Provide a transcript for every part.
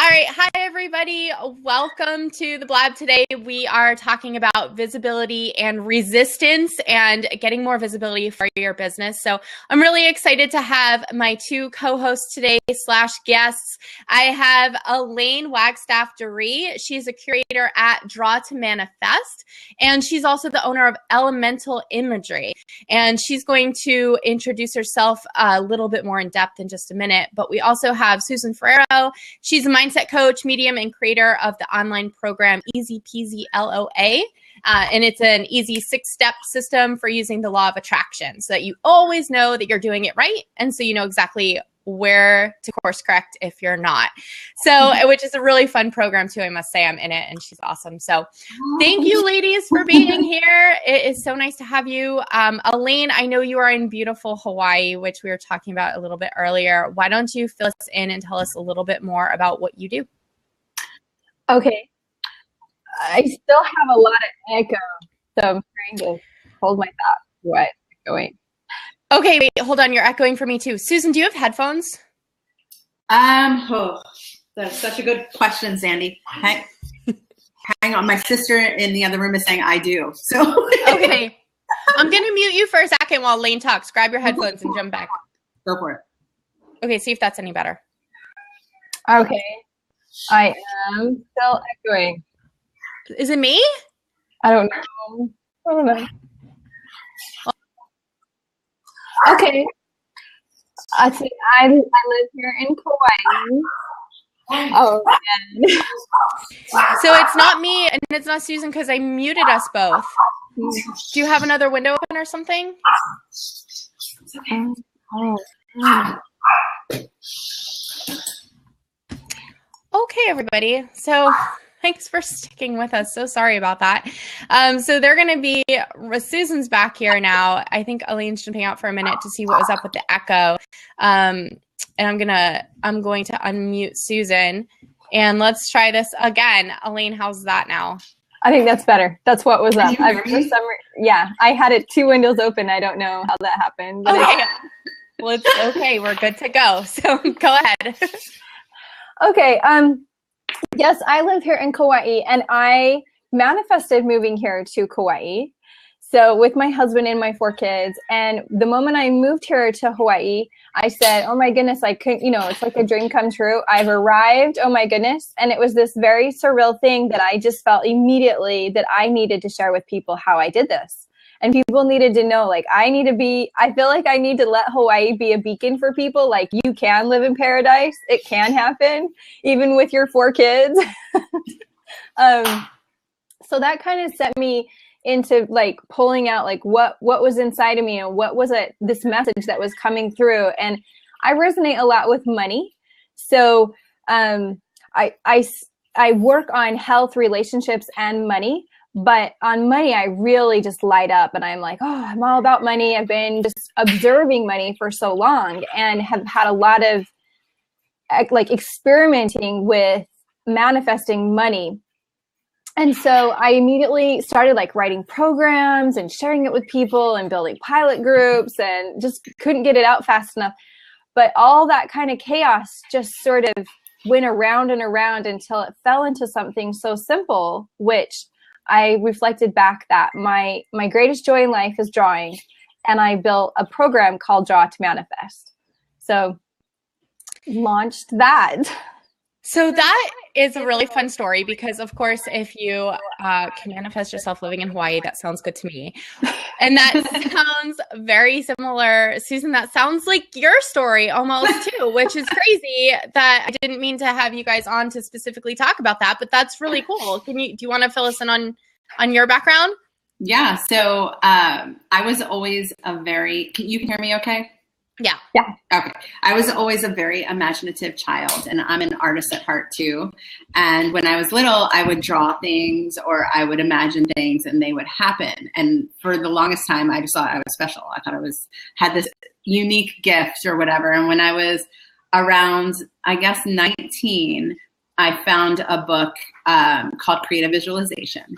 All right. Hi, everybody. Welcome to the Blab. Today, we are talking about visibility and resistance and getting more visibility for your business. So I'm really excited to have my two co-hosts today / guests. I have Elaine Wagstaff-Duree. She's a curator at Draw to Manifest, and she's also the owner of Elemental Imagery. And she's going to introduce herself a little bit more in depth in just a minute. But we also have Susan Ferrero. She's a mindset coach, medium, and creator of the online program Easy Peasy LOA. And it's an easy 6-step system for using the law of attraction so that you always know that you're doing it right. And so you know exactly where to course correct if you're not. So, which is a really fun program too. I must say I'm in it and she's awesome. So thank you ladies for being here. It is so nice to have you. Elaine, I know you are in beautiful Hawaii, which we were talking about a little bit earlier. Why don't you fill us in and tell us a little bit more about what you do? Okay. I still have a lot of echo, so I'm trying to hold my thoughts while it's going. Okay, wait, hold on. You're echoing for me too. Susan, do you have headphones? That's such a good question, Sandy. Hang on. My sister in the other room is saying I do. So okay. I'm going to mute you for a second while Elaine talks. Grab your headphones and jump back. Go for it. Okay, see if that's any better. Okay. I am still echoing. Is it me? I don't know. Okay. I live here in Kauai. Oh, man. So it's not me and it's not Susan because I muted us both. Do you have another window open or something? Okay, everybody. So thanks for sticking with us. So sorry about that. So they're going to be, Susan's back here now. I think Elaine's jumping out for a minute to see what was up with the echo. And I'm going to unmute Susan and let's try this again. Elaine, how's that now? I think that's better. That's what was up. Yeah, I had it 2 windows open. I don't know how that happened. But okay. Well, it's okay. We're good to go. So go ahead. Okay. Yes, I live here in Kauai and I manifested moving here to Kauai. So with my husband and my 4 kids. And the moment I moved here to Hawaii, I said, oh my goodness, I couldn't, it's like a dream come true. I've arrived. Oh my goodness. And it was this very surreal thing that I just felt immediately that I needed to share with people how I did this. And people needed to know, I feel like I need to let Hawaii be a beacon for people. Like, you can live in paradise. It can happen, even with your 4 kids. So that kind of set me into pulling out what was inside of me and what was this message that was coming through. And I resonate a lot with money. So I work on health, relationships, and money. But on money, I really just light up and I'm like, oh, I'm all about money. I've been just observing money for so long and have had a lot of experimenting with manifesting money. And so I immediately started writing programs and sharing it with people and building pilot groups and just couldn't get it out fast enough. But all that kind of chaos just sort of went around and around until it fell into something so simple, which I reflected back that my greatest joy in life is drawing, and I built a program called Draw to Manifest. So launched that. So that is a really fun story because, of course, if you can manifest yourself living in Hawaii, that sounds good to me. And that sounds very similar. Susan, that sounds like your story almost too, which is crazy that I didn't mean to have you guys on to specifically talk about that, but that's really cool. Do you want to fill us in on your background? Yeah. So I was always you can hear me okay? Yeah. Okay. I was always a very imaginative child, and I'm an artist at heart too. And when I was little, I would draw things or I would imagine things and they would happen. And for the longest time, I just thought I was special. I thought had this unique gift or whatever. And when I was around, I guess, 19, I found a book called Creative Visualization.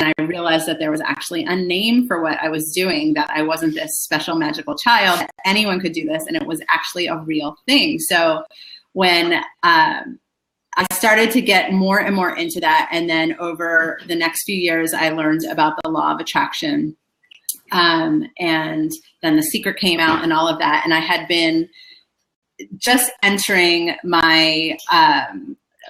And I realized that there was actually a name for what I was doing, that I wasn't this special magical child. Anyone could do this, and it was actually a real thing. So when I I started to get more and more into that. And then over the next few years, I learned about the law of attraction. And then The Secret came out and all of that. And I had been just entering my,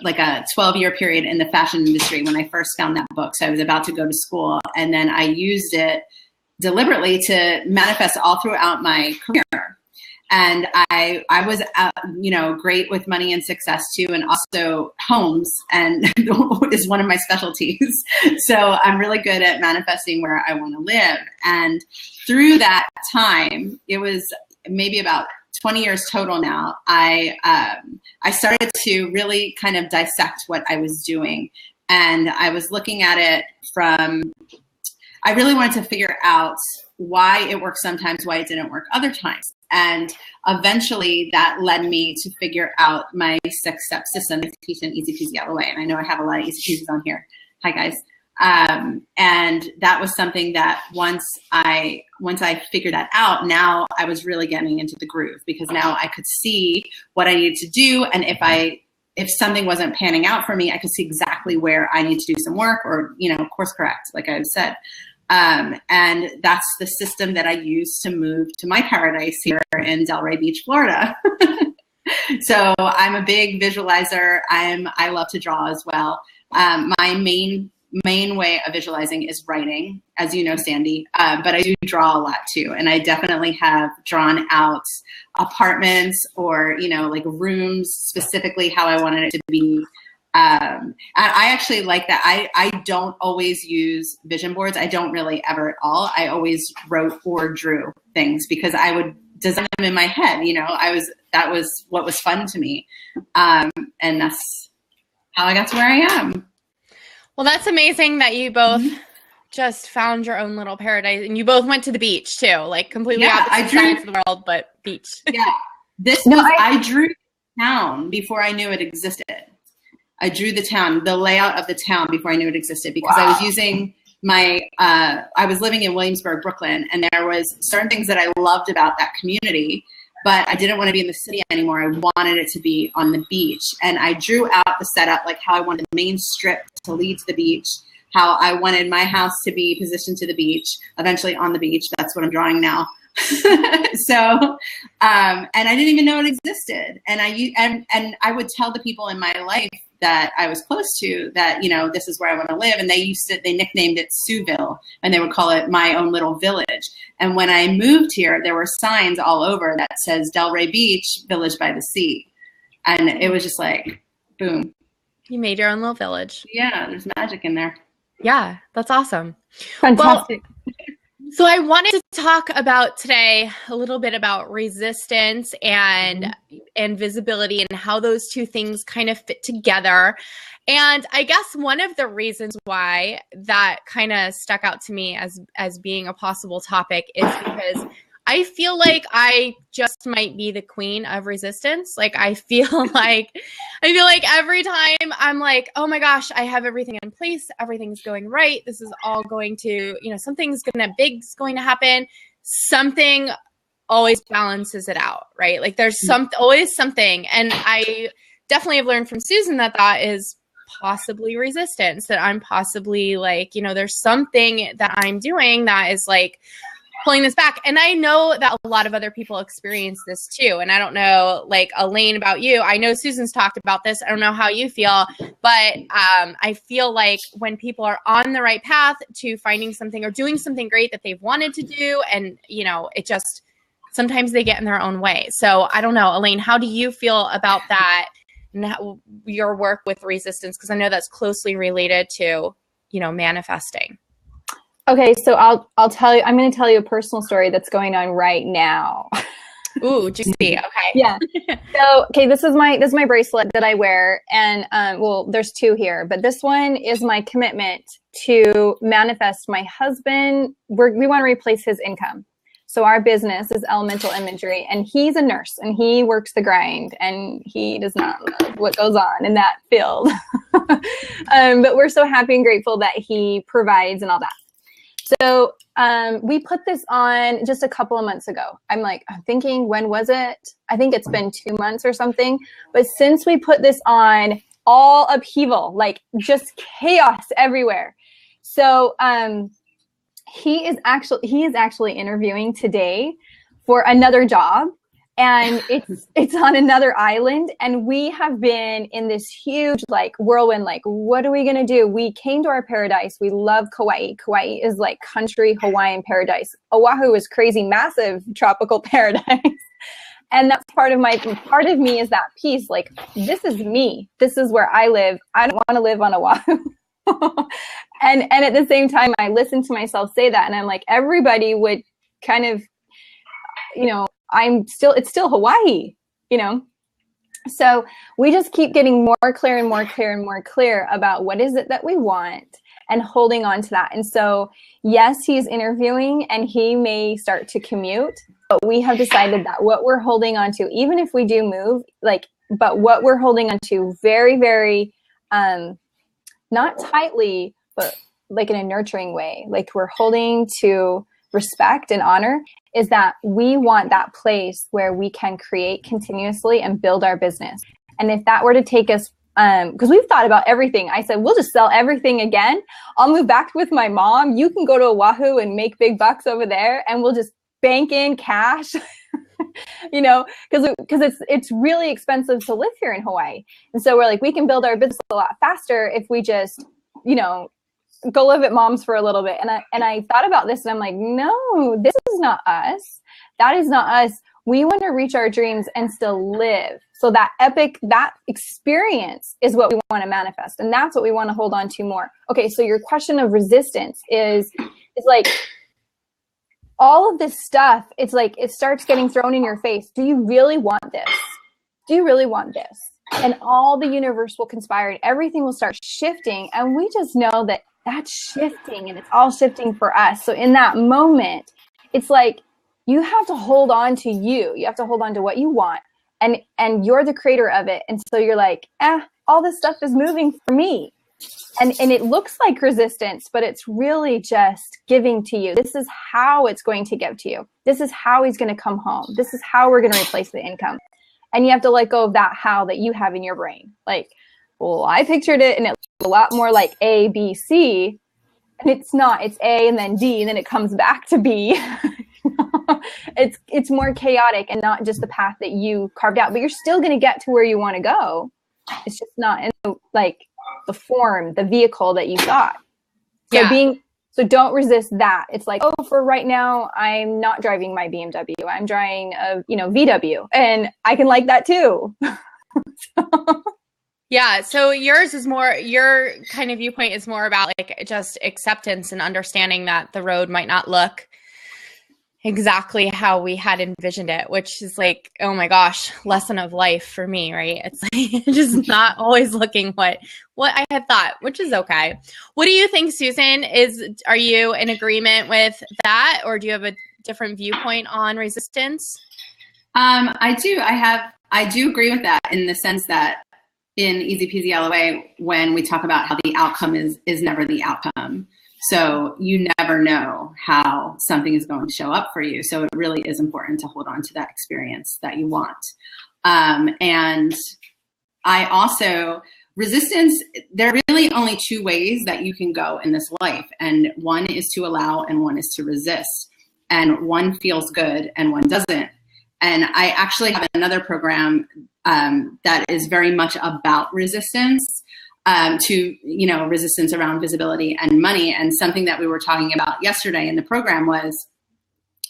like a 12-year period in the fashion industry when I first found that book. So I was about to go to school, and then I used it deliberately to manifest all throughout my career. And I was, great with money and success too, and also homes, and is one of my specialties. So I'm really good at manifesting where I want to live. And through that time, it was maybe about 20 years total now, I started to really kind of dissect what I was doing. And I was looking at it from, I really wanted to figure out why it worked sometimes, why it didn't work other times. And eventually that led me to figure out my 6-step system. I teach an Easy Peasy LOA, and I know I have a lot of Easy Peasies on here. Hi guys. And that was something that once I figured that out, now I was really getting into the groove, because now I could see what I needed to do. And if something wasn't panning out for me, I could see exactly where I need to do some work, or, course correct, like I've said. And that's the system that I use to move to my paradise here in Delray Beach, Florida. So I'm a big visualizer. I love to draw as well. My main way of visualizing is writing, as you know, Sandy, but I do draw a lot too. And I definitely have drawn out apartments or, like rooms, specifically how I wanted it to be. And I actually like that. I don't always use vision boards. I don't really ever at all. I always wrote or drew things because I would design them in my head. That was what was fun to me. And that's how I got to where I am. Well, that's amazing that you both just found your own little paradise, and you both went to the beach too, like completely opposite sides of the world, but beach. Yeah. I drew the town before I knew it existed. I drew the town, the layout of the town before I knew it existed, because I was using I was living in Williamsburg, Brooklyn, and there was certain things that I loved about that community, but I didn't want to be in the city anymore. I wanted it to be on the beach. And I drew out the setup, like how I wanted the main strip to lead to the beach, how I wanted my house to be positioned to the beach, eventually on the beach. That's what I'm drawing now. So, and I didn't even know it existed. And I would tell the people in my life that I was close to that, this is where I want to live. And they nicknamed it Sueville, and they would call it my own little village. And when I moved here, there were signs all over that says Delray Beach, Village by the Sea. And it was just like, boom. You made your own little village. Yeah, there's magic in there. Yeah, that's awesome. Fantastic. Well, so I wanted to talk about today a little bit about resistance and visibility, and how those two things kind of fit together. And I guess one of the reasons why that kind of stuck out to me as being a possible topic is because I feel like I just might be the queen of resistance. Like I feel like every time I'm like, oh my gosh, I have everything in place. Everything's going right. This is all going to, something's big's going to happen. Something always balances it out, right? Like there's always something. And I definitely have learned from Susan that is possibly resistance, that I'm possibly like, there's something that I'm doing that is like pulling this back. And I know that a lot of other people experience this too. And I don't know, like Elaine, about you. I know Susan's talked about this. I don't know how you feel, but I feel like when people are on the right path to finding something or doing something great that they've wanted to do, and, it just, sometimes they get in their own way. So I don't know, Elaine, how do you feel about that and your work with resistance? Because I know that's closely related to, manifesting. Okay, so I'll tell you. I'm going to tell you a personal story that's going on right now. Ooh, juicy. Okay. Yeah. So, this is my bracelet that I wear, and there's two here, but this one is my commitment to manifest my husband. We want to replace his income. So our business is Elemental Imagery, and he's a nurse, and he works the grind, and he does not love what goes on in that field. But we're so happy and grateful that he provides and all that. So we put this on just a couple of months ago. I'm thinking, when was it? I think it's been 2 months or something. But since we put this on, all upheaval, like just chaos everywhere. So he is actually interviewing today for another job, and it's on another island, and we have been in this huge like whirlwind, like what are we gonna do? We came to our paradise. We love Kauai. Kauai is like country Hawaiian paradise. Oahu is crazy, massive tropical paradise. And that's part of me is that piece, like, this is me. This is where I live. I don't want to live on Oahu. and at the same time, I listen to myself say that, and I'm like, everybody would kind of, you know, it's still Hawaii, you know? So we just keep getting more clear and more clear and more clear about what is it that we want and holding on to that. And so, yes, he's interviewing and he may start to commute, but we have decided that what we're holding on to, even if we do move, but what we're holding on to very, very, not tightly, but like in a nurturing way, like we're holding to respect and honor, is that we want that place where we can create continuously and build our business. And if that were to take us, because we've thought about everything. I said, we'll just sell everything again. I'll move back with my mom. You can go to Oahu and make big bucks over there, and we'll just bank in cash, you know, because it's really expensive to live here in Hawaii. And so we're like, we can build our business a lot faster if we just, you know, go live at mom's for a little bit. And I thought about this, and I'm like, no, this is not us. That is not us. We want to reach our dreams and still live. So that experience is what we want to manifest. And that's what we want to hold on to more. Okay. So your question of resistance is like all of this stuff. It's like, it starts getting thrown in your face. Do you really want this? Do you really want this? And all the universe will conspire and everything will start shifting. And we just know that that's shifting, and it's all shifting for us. So in that moment, it's like, you have to hold on to you. You have to hold on to what you want. And you're the creator of it. And so you're like, all this stuff is moving for me. And it looks like resistance, but it's really just giving to you. This is how it's going to give to you. This is how he's going to come home. This is how we're going to replace the income. And you have to let go of that how that you have in your brain. Like, well, I pictured it and it looked a lot more like A, B, C. And it's not. It's A and then D, and then it comes back to B. It's more chaotic and not just the path that you carved out, but you're still going to get to where you want to go. It's just not in the form, the vehicle that you thought. So so don't resist that. It's like, oh, for right now, I'm not driving my BMW. I'm driving a, VW, and I can like that too. Yeah. So your kind of viewpoint is more about like just acceptance and understanding that the road might not look exactly how we had envisioned it, which is like, oh my gosh, lesson of life for me, right? It's like just not always looking what I had thought, which is okay. What do you think, Susan? Are you in agreement with that, or do you have a different viewpoint on resistance? I do. I do agree with that in the sense that in Easy Peasy LOA, when we talk about how the outcome is never the outcome. So you never know how something is going to show up for you. So it really is important to hold on to that experience that you want. And I also, resistance, there are really only two ways that you can go in this life. And one is to allow and one is to resist. And one feels good and one doesn't. And I actually have another program that is very much about resistance. Resistance around visibility and money. And something that we were talking about yesterday in the program was,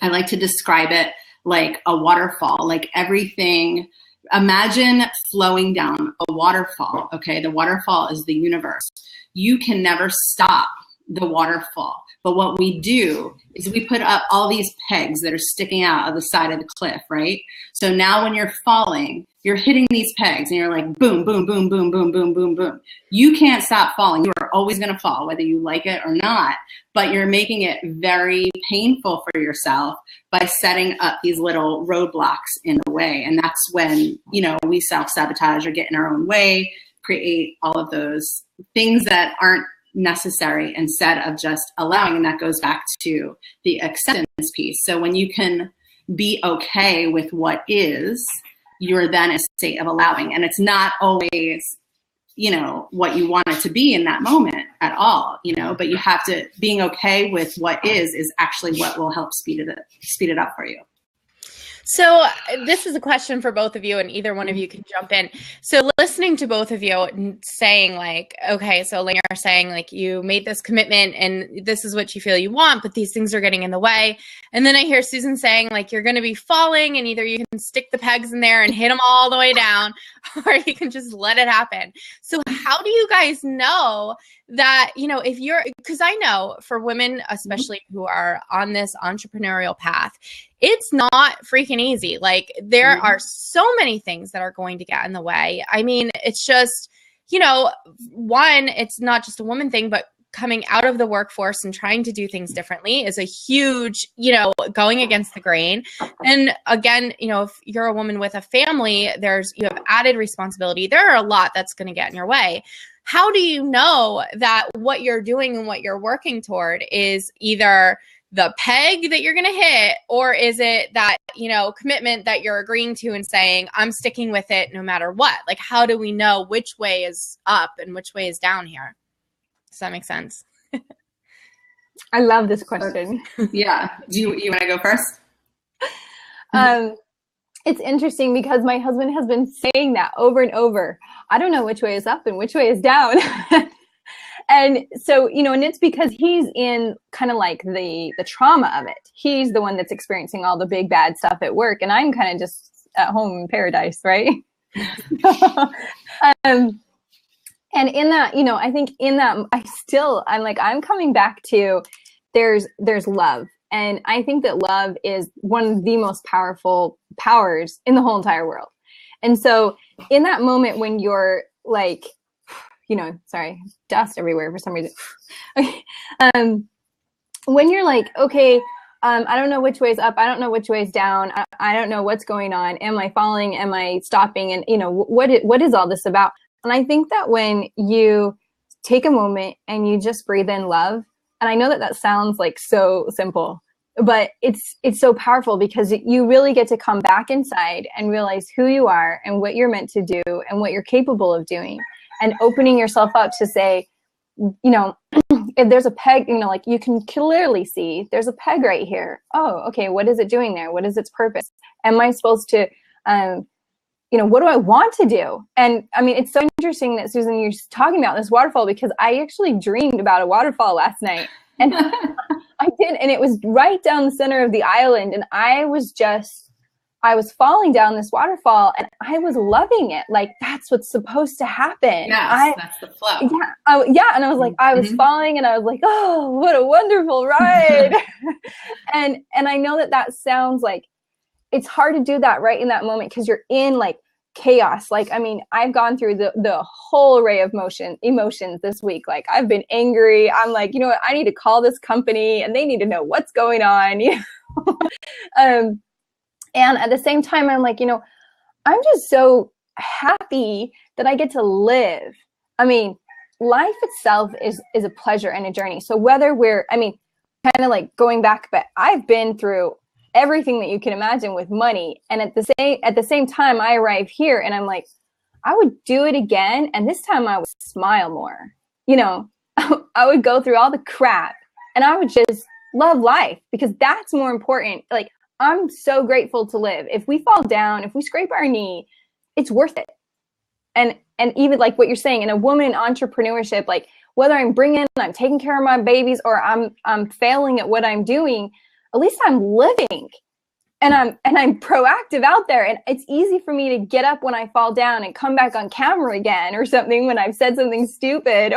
I like to describe it like a waterfall, like everything. Imagine flowing down a waterfall. Okay. The waterfall is the universe. You can never stop the waterfall. But what we do is we put up all these pegs that are sticking out of the side of the cliff, right? So now when you're falling, you're hitting these pegs and you're like, boom, boom, boom, boom, boom, boom, boom, boom. You can't stop falling. You are always going to fall, whether you like it or not. But you're making it very painful for yourself by setting up these little roadblocks in the way. And that's when, we self-sabotage or get in our own way, create all of those things that aren't necessary instead of just allowing. And that goes back to the acceptance piece. So when you can be okay with what is, you're then in a state of allowing. And it's not always you know, what you want it to be in that moment at all, you know, but you have to, being okay with what is actually what will help speed it up for you. So this is a question for both of you, and either one of you can jump in. So listening to both of you saying like, okay, so Elaine, you're saying like you made this commitment and this is what you feel you want, but these things are getting in the way. And then I hear Susan saying like, you're going to be falling and either you can stick the pegs in there and hit them all the way down, or you can just let it happen. So how do you guys know that, you know, if you're, because I know for women, especially who are on this entrepreneurial path, it's not freaking easy. Like there are so many things that are going to get in the way. I mean, it's just, you know, one, it's not just a woman thing, but coming out of the workforce and trying to do things differently is a huge, you know, going against the grain. And again, you know, if you're a woman with a family, you have added responsibility. There are a lot that's going to get in your way. How do you know that what you're doing and what you're working toward is either the peg that you're going to hit, or is it that, you know, commitment that you're agreeing to and saying, I'm sticking with it no matter what? Like, how do we know which way is up and which way is down here? Does that make sense? I love this question. Yeah. Do you want to go first? It's interesting because my husband has been saying that over and over. I don't know which way is up and which way is down. And so, you know, and it's because he's in kind of like the trauma of it. He's the one that's experiencing all the big bad stuff at work, and I'm kind of just at home in paradise, right? And in that, you know, I think in that, I'm coming back to there's love. And I think that love is one of the most powerful powers in the whole entire world. And so in that moment when you're like, you know, sorry, dust everywhere for some reason. Okay. When you're like, okay, I don't know which way is up. I don't know which way is down. I don't know what's going on. Am I falling? Am I stopping? And, you know, what is all this about? And I think that when you take a moment and you just breathe in love, and I know that sounds like so simple, but it's so powerful because you really get to come back inside and realize who you are and what you're meant to do and what you're capable of doing. And opening yourself up to say, you know, if there's a peg, you know, like you can clearly see there's a peg right here. Oh, okay. What is it doing there? What is its purpose? Am I supposed to, you know, what do I want to do? And I mean, it's so interesting that Susan, you're talking about this waterfall because I actually dreamed about a waterfall last night. And I did. And it was right down the center of the island. And I was falling down this waterfall and I was loving it. Like, that's what's supposed to happen. Yes, that's the flow. Yeah. Yeah. And I was like, I was falling and I was like, oh, what a wonderful ride. and I know that sounds like it's hard to do that right in that moment because you're in like chaos. Like, I mean, I've gone through the whole array of emotions this week. Like, I've been angry. I'm like, you know what? I need to call this company and they need to know what's going on. You know? And at the same time, I'm like, you know, I'm just so happy that I get to live. I mean, life itself is a pleasure and a journey. So whether kind of like going back, but I've been through everything that you can imagine with money. And at the same time, I arrive here and I'm like, I would do it again. And this time I would smile more. You know, I would go through all the crap and I would just love life because that's more important. Like, I'm so grateful to live. If we fall down, if we scrape our knee, it's worth it. And even like what you're saying, in a woman entrepreneurship, like whether I'm taking care of my babies or I'm failing at what I'm doing, at least I'm living and I'm proactive out there. And it's easy for me to get up when I fall down and come back on camera again or something when I've said something stupid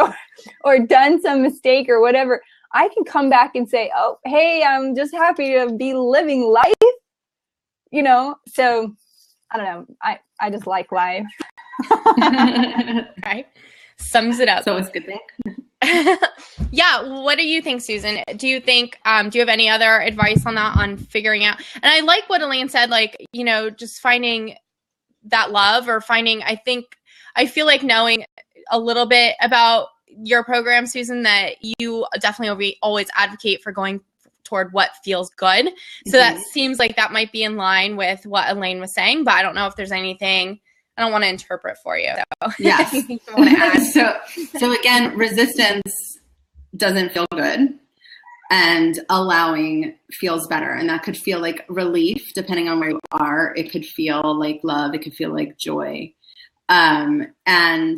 or done some mistake or whatever. I can come back and say, oh, hey, I'm just happy to be living life, you know? So I don't know. I just like life. Right. Sums it up. So it's a good thing. Yeah. What do you think, Susan? Do you think, do you have any other advice on that, on figuring out? And I like what Elaine said, like, you know, just finding that love or I feel like knowing a little bit about your program, Susan, that you definitely always advocate for going toward what feels good. So that seems like that might be in line with what Elaine was saying, but I don't know if there's anything I don't want to interpret for you. So. Yes. You want to add. So again, resistance doesn't feel good, and allowing feels better. And that could feel like relief, depending on where you are. It could feel like love. It could feel like joy. And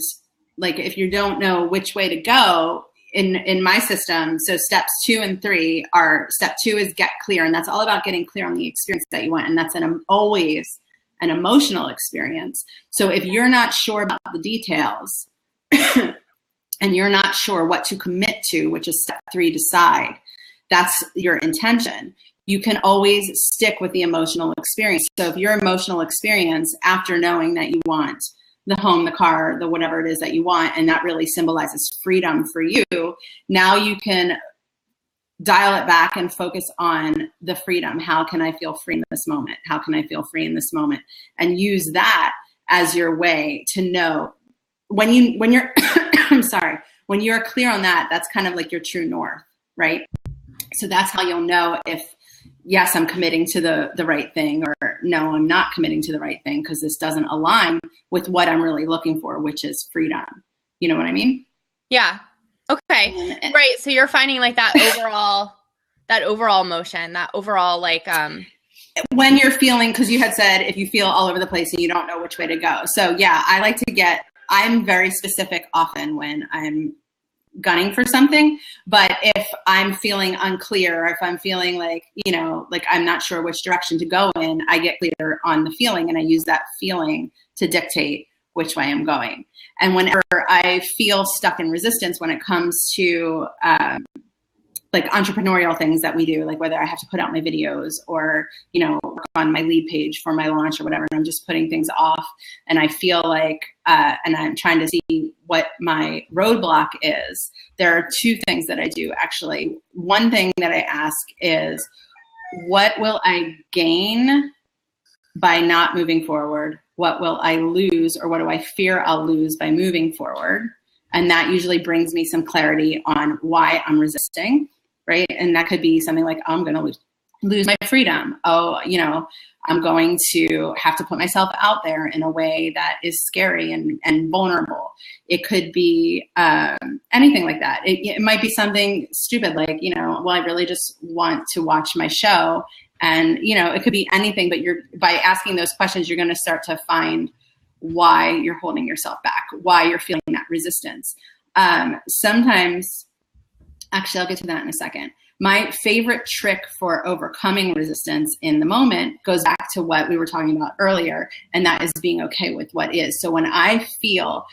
like, if you don't know which way to go in my system, so steps 2 and 3 are, step 2 is get clear. And that's all about getting clear on the experience that you want. And that's always an emotional experience. So if you're not sure about the details and you're not sure what to commit to, which is step 3, decide, that's your intention. You can always stick with the emotional experience. So if your emotional experience, after knowing that you want the home, the car, the whatever it is that you want, and that really symbolizes freedom for you, now you can dial it back and focus on the freedom. How can I feel free in this moment? How can I feel free in this moment? And use that as your way to know when you're I'm sorry, when you're clear on that, that's kind of like your true north, right? So that's how you'll know if, yes, I'm committing to the right thing, or no, I'm not committing to the right thing because this doesn't align with what I'm really looking for, which is freedom. You know what I mean? Yeah. Okay. Right. So you're finding like that overall motion, that overall like when you're feeling, because you had said if you feel all over the place and you don't know which way to go. So yeah, I'm very specific often when I'm gunning for something, but if I'm feeling unclear, if I'm feeling like, like I'm not sure which direction to go in, I get clear on the feeling, and I use that feeling to dictate which way I'm going. And whenever I feel stuck in resistance when it comes to like entrepreneurial things that we do, like whether I have to put out my videos or, work on my lead page for my launch or whatever, and I'm just putting things off, and I feel like, and I'm trying to see what my roadblock is, there are 2 things that I do, actually. One thing that I ask is, what will I gain by not moving forward? What will I lose, or what do I fear I'll lose by moving forward? And that usually brings me some clarity on why I'm resisting, right? And that could be something like, I'm going to lose my freedom. Oh, I'm going to have to put myself out there in a way that is scary and vulnerable. It could be anything like that. It might be something stupid like, well, I really just want to watch my show. And, it could be anything, but by asking those questions, you're going to start to find why you're holding yourself back, why you're feeling that resistance. Sometimes, actually, I'll get to that in a second. My favorite trick for overcoming resistance in the moment goes back to what we were talking about earlier, and that is being okay with what is. So when I feel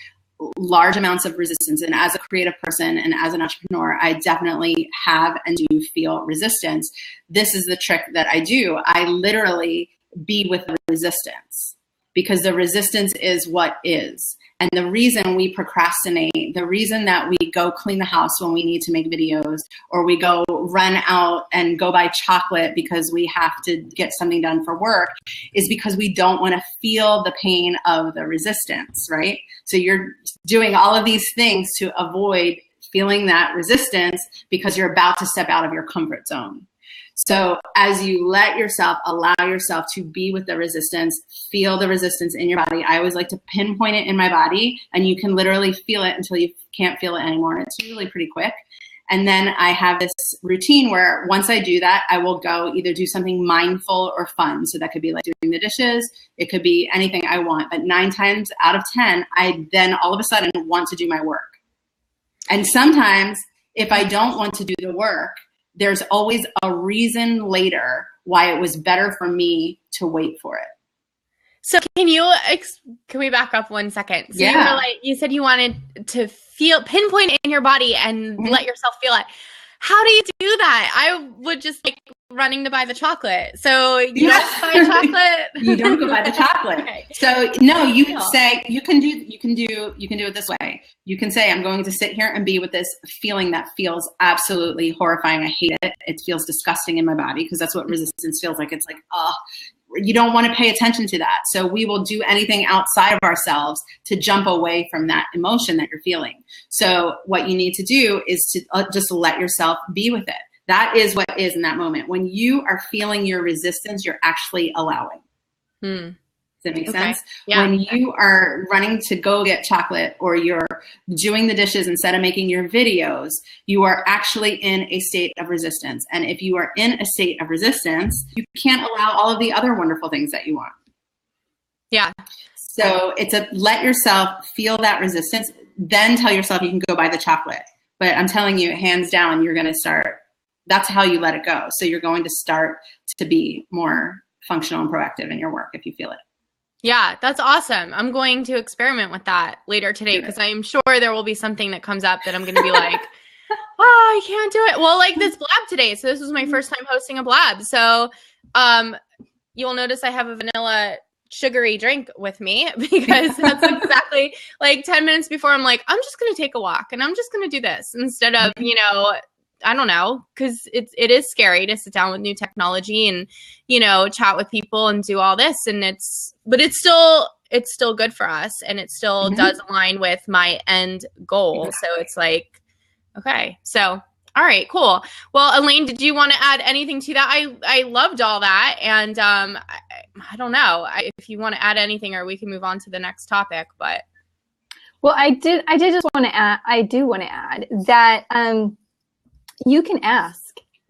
large amounts of resistance, and as a creative person and as an entrepreneur, I definitely have and do feel resistance. This is the trick that I do. I literally be with the resistance, because the resistance is what is. And the reason we procrastinate, the reason that we go clean the house when we need to make videos, or we go run out and go buy chocolate because we have to get something done for work, is because we don't want to feel the pain of the resistance, right? So you're doing all of these things to avoid feeling that resistance because you're about to step out of your comfort zone. So as you allow yourself to be with the resistance, feel the resistance in your body. I always like to pinpoint it in my body, and you can literally feel it until you can't feel it anymore. And it's usually pretty quick. And then I have this routine where once I do that, I will go either do something mindful or fun. So that could be like doing the dishes. It could be anything I want. But 9 times out of 10, I then all of a sudden want to do my work. And sometimes if I don't want to do the work, there's always a reason later why it was better for me to wait for it. So can we back up 1 second? So yeah. You said you wanted to pinpoint in your body and let yourself feel it. How do you do that? I would just like running to buy the chocolate. So you don't buy chocolate. You don't go buy the chocolate. Okay. So no, you can say, you can do it this way. You can say, I'm going to sit here and be with this feeling that feels absolutely horrifying. I hate it. It feels disgusting in my body, because that's what resistance feels like. It's like, you don't want to pay attention to that. So we will do anything outside of ourselves to jump away from that emotion that you're feeling. So what you need to do is to just let yourself be with it. That is what is in that moment. When you are feeling your resistance, you're actually allowing. Does that make Okay. sense? Yeah. When you are running to go get chocolate or you're doing the dishes instead of making your videos, you are actually in a state of resistance. And if you are in a state of resistance, you can't allow all of the other wonderful things that you want. Yeah. So it's let yourself feel that resistance, then tell yourself you can go buy the chocolate. But I'm telling you, hands down, you're going to start, that's how you let it go. So you're going to start to be more functional and proactive in your work if you feel it. Yeah, that's awesome. I'm going to experiment with that later today because I am sure there will be something that comes up that I'm going to be like, oh, I can't do it. Well, like this blab today. So this was my first time hosting a blab. So you'll notice I have a vanilla sugary drink with me because that's exactly like 10 minutes before I'm like, I'm just going to take a walk and I'm just going to do this instead of, you know, I don't know, because it is scary to sit down with new technology and, you know, chat with people and do all this. And it's still good for us. And it still does align with my end goal. So it's like, okay. So, all right, cool. Well, Elaine, did you want to add anything to that? I loved all that. And I don't know if you want to add anything or we can move on to the next topic, but. Well, I did just want to add, I do want to add that, you can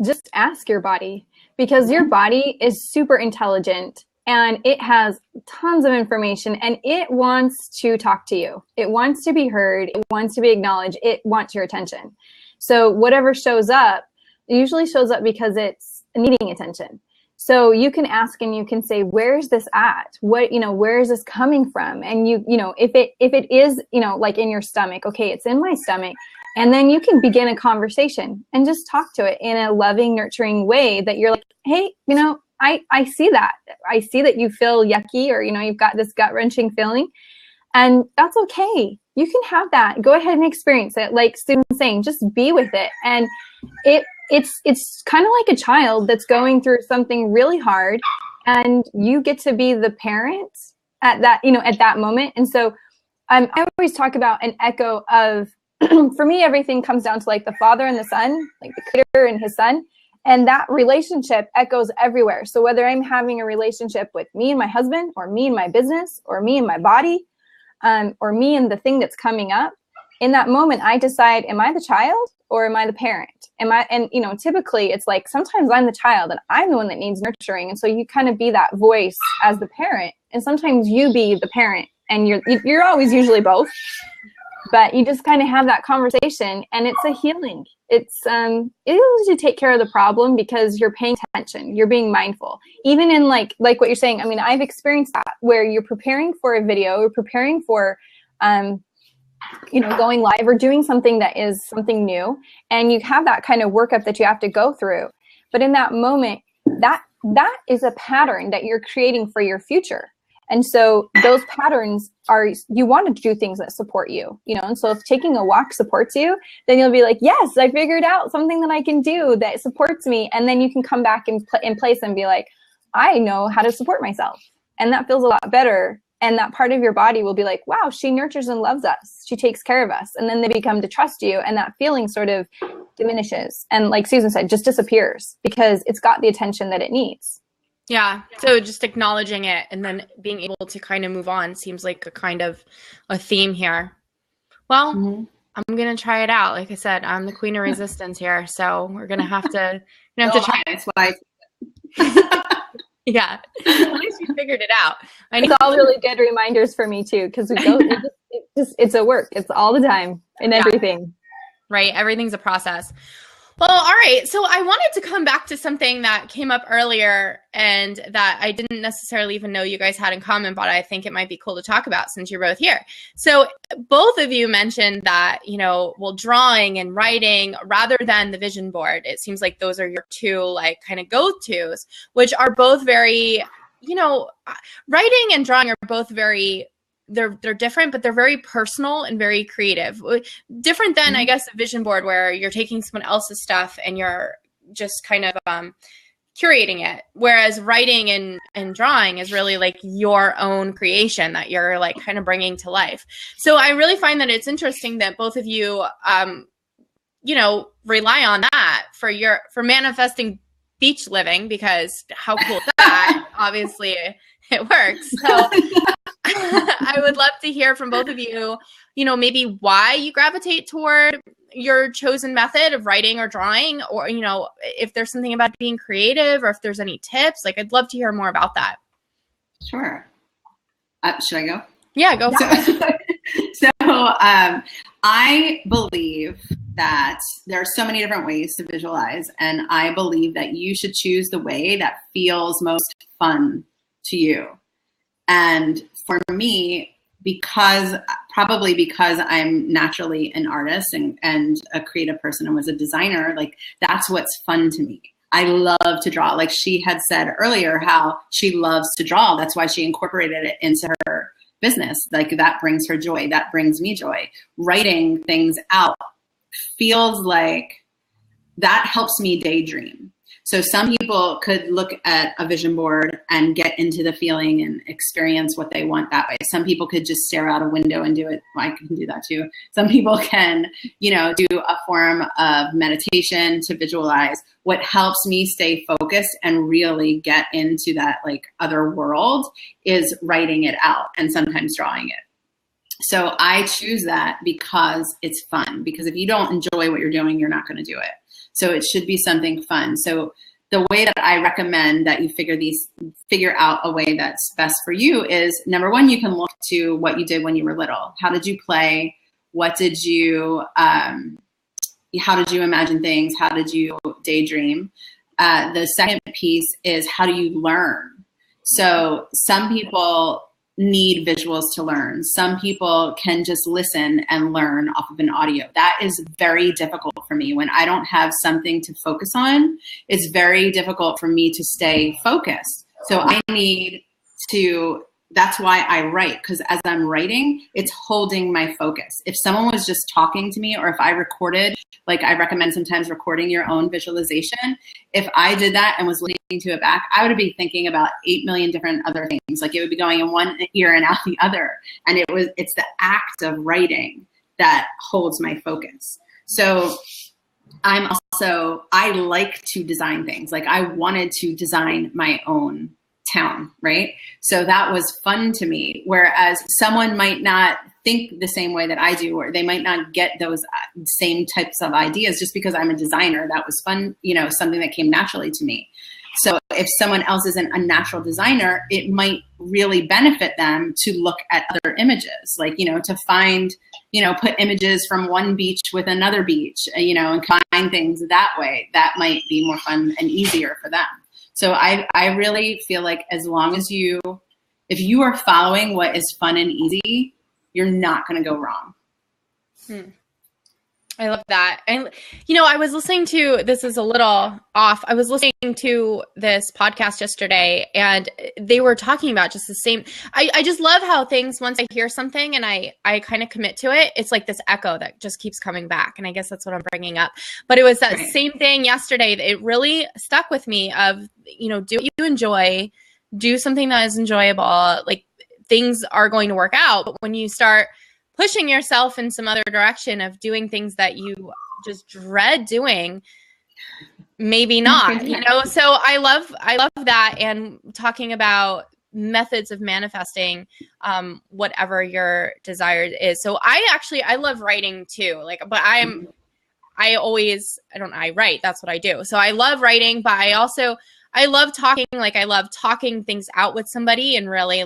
just ask your body, because your body is super intelligent and it has tons of information and it wants to talk to you. It wants to be heard. It wants to be acknowledged. It wants your attention. So whatever shows up, it usually shows up because it's needing attention. So you can ask and you can say, where's this at? What, you know, where is this coming from? And you know, if it is, you know, like in your stomach, okay, it's in my stomach. And then you can begin a conversation and just talk to it in a loving, nurturing way that you're like, hey, you know, I see that. I see that you feel yucky or, you know, you've got this gut wrenching feeling, and that's okay. You can have that. Go ahead and experience it. Like Susan's saying, just be with it. And it's kind of like a child that's going through something really hard, and you get to be the parent at that, you know, at that moment. And so I always talk about an echo of, for me, everything comes down to like the father and the son, like the creator and his son. And that relationship echoes everywhere. So whether I'm having a relationship with me and my husband, or me and my business, or me and my body, or me and the thing that's coming up, in that moment, I decide, am I the child or am I the parent? And you know, typically it's like, sometimes I'm the child and I'm the one that needs nurturing. And so you kind of be that voice as the parent. And sometimes you be the parent, and you're always usually both. But you just kind of have that conversation, and it's a healing. It's it usually take care of the problem because you're paying attention, you're being mindful. Even in like what you're saying, I mean, I've experienced that where you're preparing for a video, or preparing for you know, going live or doing something that is something new, and you have that kind of workup that you have to go through. But in that moment, that is a pattern that you're creating for your future. And so those patterns are, you want to do things that support you, you know, and so if taking a walk supports you, then you'll be like, yes, I figured out something that I can do that supports me. And then you can come back in place and be like, I know how to support myself. And that feels a lot better. And that part of your body will be like, wow, she nurtures and loves us. She takes care of us. And then they become to trust you. And that feeling sort of diminishes. And like Susan said, just disappears because it's got the attention that it needs. Yeah. So just acknowledging it and then being able to kind of move on seems like a kind of a theme here. Well, I'm going to try it out. Like I said, I'm the queen of resistance here. So we're going to have to, try. That's why. Yeah. At least you figured it out. It's all really good reminders for me too, because it's a work. It's all the time and everything. Right. Everything's a process. Well, all right. So I wanted to come back to something that came up earlier and that I didn't necessarily even know you guys had in common, but I think it might be cool to talk about since you're both here. So both of you mentioned that, you know, well, drawing and writing rather than the vision board, it seems like those are your two like kind of go-tos, which are both very, you know, writing and drawing are both very they're different, but they're very personal and very creative. Different than, I guess, a vision board where you're taking someone else's stuff and you're just kind of curating it. Whereas writing and drawing is really like your own creation that you're like kind of bringing to life. So I really find that it's interesting that both of you, you know, rely on that for manifesting beach living, because how cool is that? obviously it works. So I would love to hear from both of you, maybe why you gravitate toward your chosen method of writing or drawing, or, if there's something about being creative or if there's any tips. Like, I'd love to hear more about that. Sure. Should I go? Yeah, go for it. So I believe that there are so many different ways to visualize, and I believe that you should choose the way that feels most fun to you. And for me, probably because I'm naturally an artist and a creative person and was a designer, like that's what's fun to me. I love to draw. Like she had said earlier, how she loves to draw. That's why she incorporated it into her business. Like that brings her joy. That brings me joy. Writing things out feels like that helps me daydream. So some people could look at a vision board and get into the feeling and experience what they want that way. Some people could just stare out a window and do it. I can do that too. Some people can, do a form of meditation to visualize. What helps me stay focused and really get into that like other world is writing it out and sometimes drawing it. So I choose that because it's fun. Because if you don't enjoy what you're doing, you're not going to do it. So it should be something fun. So the way that I recommend that you figure out a way that's best for you is, number one, you can look to what you did when you were little. How did you play? What did you, how did you imagine things? How did you daydream? The second piece is, how do you learn? So some people need visuals to learn. Some people can just listen and learn off of an audio. That is very difficult for me. When I don't have something to focus on, it's very difficult for me to stay focused. So I need to, that's why I write, because as I'm writing, it's holding my focus. If someone was just talking to me, or if I recorded, like I recommend sometimes recording your own visualization. If I did that and was listening to it back, I would be thinking about 8 million different other things. Like it would be going in one ear and out the other. And it's the act of writing that holds my focus. So I like to design things. Like I wanted to design my own town, right? So that was fun to me. Whereas someone might not think the same way that I do, or they might not get those same types of ideas just because I'm a designer. That was fun, something that came naturally to me. So if someone else isn't a natural designer, it might really benefit them to look at other images, like, to find, put images from one beach with another beach, and combine things that way. That might be more fun and easier for them. So I really feel like as long as if you are following what is fun and easy, you're not going to go wrong. I love that. And, I was listening to, this is a little off. I was listening to this podcast yesterday and they were talking about just the same. I just love how things, once I hear something and I kind of commit to it, it's like this echo that just keeps coming back. And I guess that's what I'm bringing up. But it was that same thing yesterday that it really stuck with me of, do what you enjoy, do something that is enjoyable. Like things are going to work out. But when you start pushing yourself in some other direction of doing things that you just dread doing, maybe not, So I love that. And talking about methods of manifesting, whatever your desire is. So I love writing too. But I write, that's what I do. So I love writing, but I love talking. Like I love talking things out with somebody and really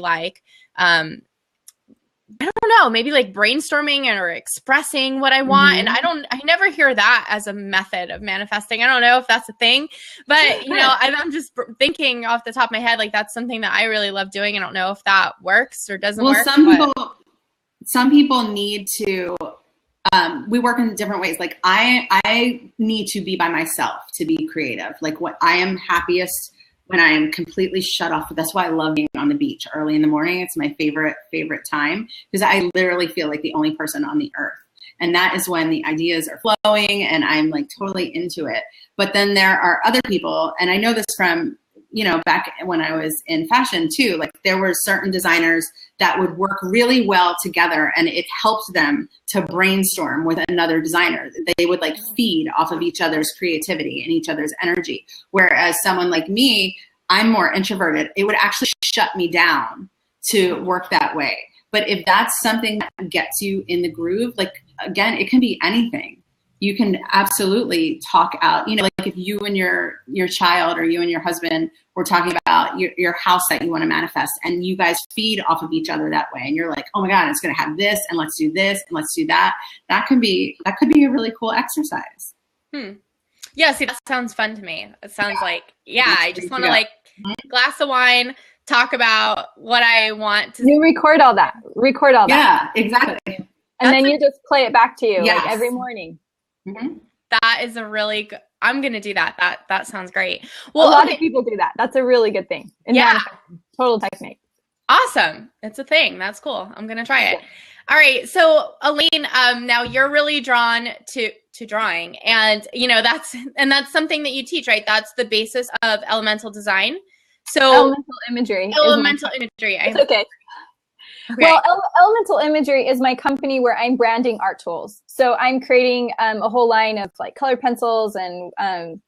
I don't know, maybe like brainstorming or expressing what I want. And I never hear that as a method of manifesting. I don't know if that's a thing, but I'm just thinking off the top of my head, like that's something that I really love doing. I don't know if that works or doesn't work. Some people need to, we work in different ways. Like I need to be by myself to be creative. Like what I am happiest when I am completely shut off. That's why I love being on the beach early in the morning. It's my favorite time because I literally feel like the only person on the earth. And that is when the ideas are flowing and I'm like totally into it. But then there are other people, and I know this from, back when I was in fashion too, like there were certain designers that would work really well together and it helped them to brainstorm with another designer. They would like feed off of each other's creativity and each other's energy. Whereas someone like me, I'm more introverted, it would actually shut me down to work that way. But if that's something that gets you in the groove, like, again, it can be anything. You can absolutely talk out, like if you and your child or you and your husband were talking about your house that you want to manifest, and you guys feed off of each other that way. And you're like, oh my God, it's going to have this, and let's do this, and let's do that. That could be a really cool exercise. Yeah. See, that sounds fun to me. It sounds like, I just want to like glass of wine, talk about what I want to. You record all that. Yeah, exactly. And then you just play it back to you like every morning. Mm-hmm. That is a really good, I'm going to do that. That sounds great. Well, a lot of people do that. That's a really good thing. Total technique. Awesome. It's a thing. That's cool. I'm going to try it. All right. So Elaine, now you're really drawn to drawing, and that's something that you teach, right? That's the basis of elemental design. So elemental imagery. It's okay. Well, Elemental Imagery is my company where I'm branding art tools. So I'm creating a whole line of like colored pencils and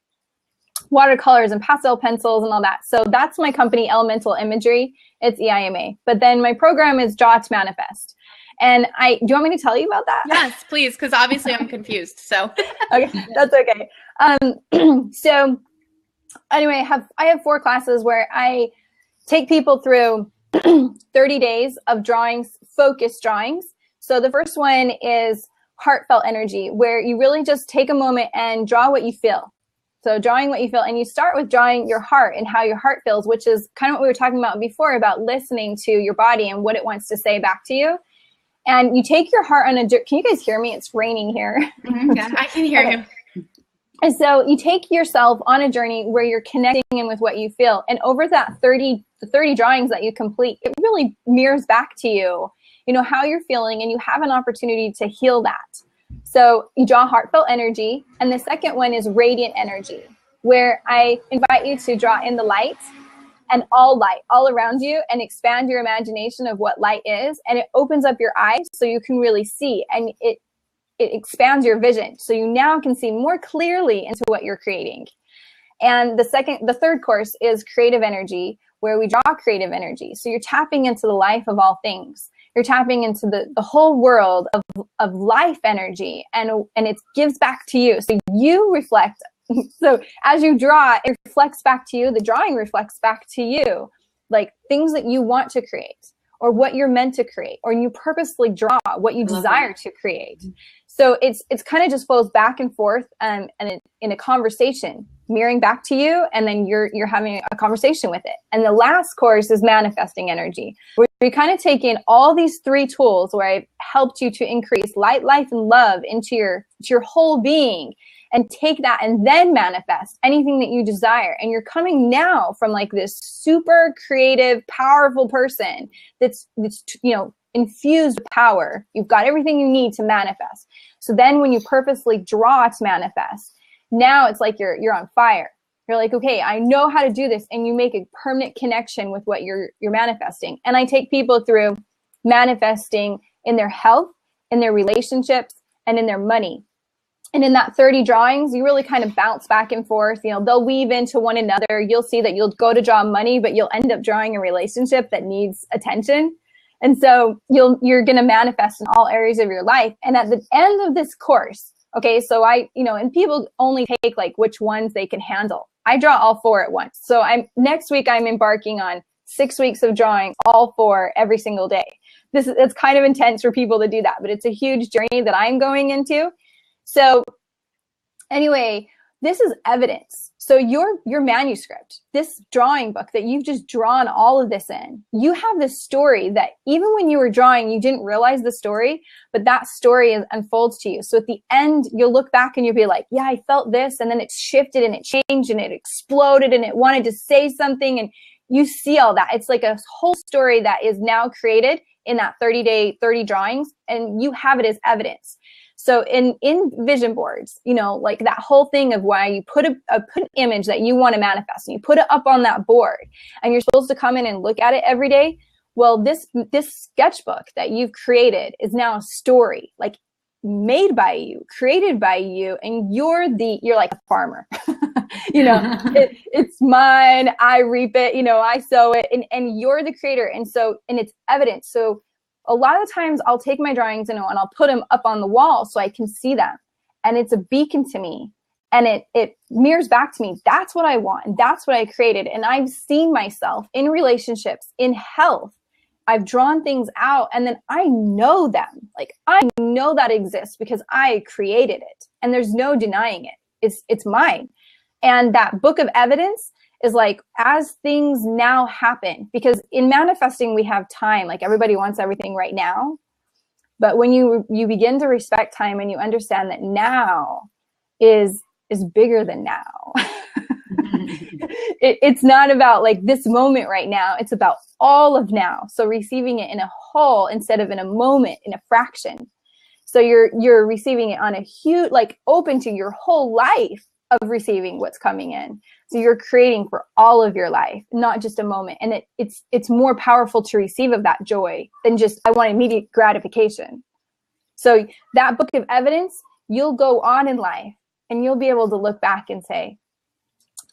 watercolors and pastel pencils and all that. So that's my company, Elemental Imagery. It's EIMA. But then my program is Draw to Manifest. And do you want me to tell you about that? Yes, please, because obviously I'm confused. So okay, that's okay. So anyway, I have 4 classes where I take people through 30 days of drawings, focused drawings. So the first one is heartfelt energy, where you really just take a moment and draw what you feel. So drawing what you feel, and you start with drawing your heart and how your heart feels, which is kind of what we were talking about before, about listening to your body and what it wants to say back to you. And you take your heart on a journey. Can you guys hear me? It's raining here. Mm-hmm. Yeah, I can hear you. And so you take yourself on a journey where you're connecting in with what you feel. And over that 30 drawings that you complete, it really mirrors back to you, how you're feeling, and you have an opportunity to heal that. So you draw heartfelt energy. And the second one is radiant energy, where I invite you to draw in the light all around you, and expand your imagination of what light is. And it opens up your eyes so you can really see, and it expands your vision. So you now can see more clearly into what you're creating. And the third course is creative energy, where we draw creative energy. So you're tapping into the life of all things. You're tapping into the whole world of life energy, and it gives back to you. So you reflect. So as you draw, it reflects back to you. The drawing reflects back to you, like things that you want to create, or what you're meant to create, or you purposely draw what you desire to create. So it's kind of just flows back and forth, and in a conversation, mirroring back to you, and then you're having a conversation with it. And the last course is manifesting energy, where you kind of take in all these 3 tools where I've helped you to increase light, life, and love into your whole being, and take that and then manifest anything that you desire. And you're coming now from like this super creative, powerful person that's infused with power. You've got everything you need to manifest. So then when you purposely draw to manifest, now it's like you're on fire. You're like, okay, I know how to do this. And you make a permanent connection with what you're manifesting. And I take people through manifesting in their health, in their relationships, and in their money. And in that 30 drawings, you really kind of bounce back and forth. They'll weave into one another. You'll see that you'll go to draw money, but you'll end up drawing a relationship that needs attention. And so you're going to manifest in all areas of your life. And at the end of this course, okay, so and people only take like which ones they can handle. I draw all 4 at once. So next week I'm embarking on 6 weeks of drawing all 4 every single day. It's kind of intense for people to do that, but it's a huge journey that I'm going into. So anyway, this is evidence. So your manuscript, this drawing book that you've just drawn all of this in, you have this story that even when you were drawing, you didn't realize the story, but that story unfolds to you. So at the end, you'll look back and you'll be like, yeah, I felt this, and then it shifted and it changed and it exploded and it wanted to say something, and you see all that. It's like a whole story that is now created in that 30 drawings, and you have it as evidence. So in vision boards, like that whole thing of why you put an image that you want to manifest, and you put it up on that board, and you're supposed to come in and look at it every day. Well, this sketchbook that you've created is now a story. Like made by you, created by you, and you're like a farmer. It's mine, I reap it, I sow it, and you're the creator. And it's evident. So a lot of times I'll take my drawings and I'll put them up on the wall so I can see them. And it's a beacon to me. And it mirrors back to me. That's what I want. And that's what I created. And I've seen myself in relationships, in health. I've drawn things out, and then I know them. Like, I know that exists because I created it, and there's no denying it. It's mine. And that book of evidence is like, as things now happen, because in manifesting, we have time. Like, everybody wants everything right now. But when you begin to respect time and you understand that now is bigger than now. It's not about like this moment right now. It's about all of now. So receiving it in a whole instead of in a moment, in a fraction. So you're receiving it on a huge, like, open to your whole life of receiving what's coming in. So you're creating for all of your life, not just a moment. And it's more powerful to receive of that joy than just, I want immediate gratification. So that book of evidence, you'll go on in life and you'll be able to look back and say,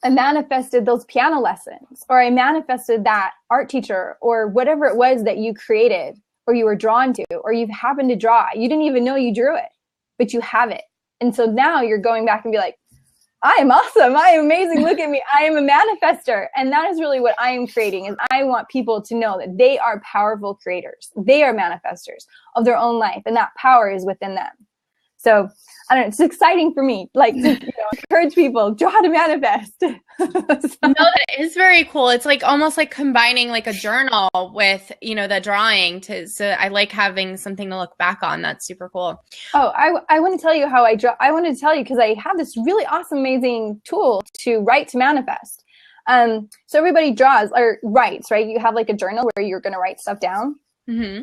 I manifested those piano lessons, or I manifested that art teacher, or whatever it was that you created or you were drawn to, or you've happened to draw. You didn't even know you drew it, but you have it. And so now you're going back and be like, I am awesome. I am amazing. Look at me. I am a manifester. And that is really what I am creating, is I want people to know that they are powerful creators. They are manifestors of their own life, and that power is within them. So I don't know, it's exciting for me, like, to encourage people, draw to manifest. No, that is very cool. It's like almost like combining like a journal with, the drawing so I like having something to look back on. That's super cool. Oh, I want to tell you how I draw. I wanted to tell you because I have this really awesome, amazing tool to write to manifest. So everybody draws or writes, right? You have like a journal where you're going to write stuff down. Mm-hmm.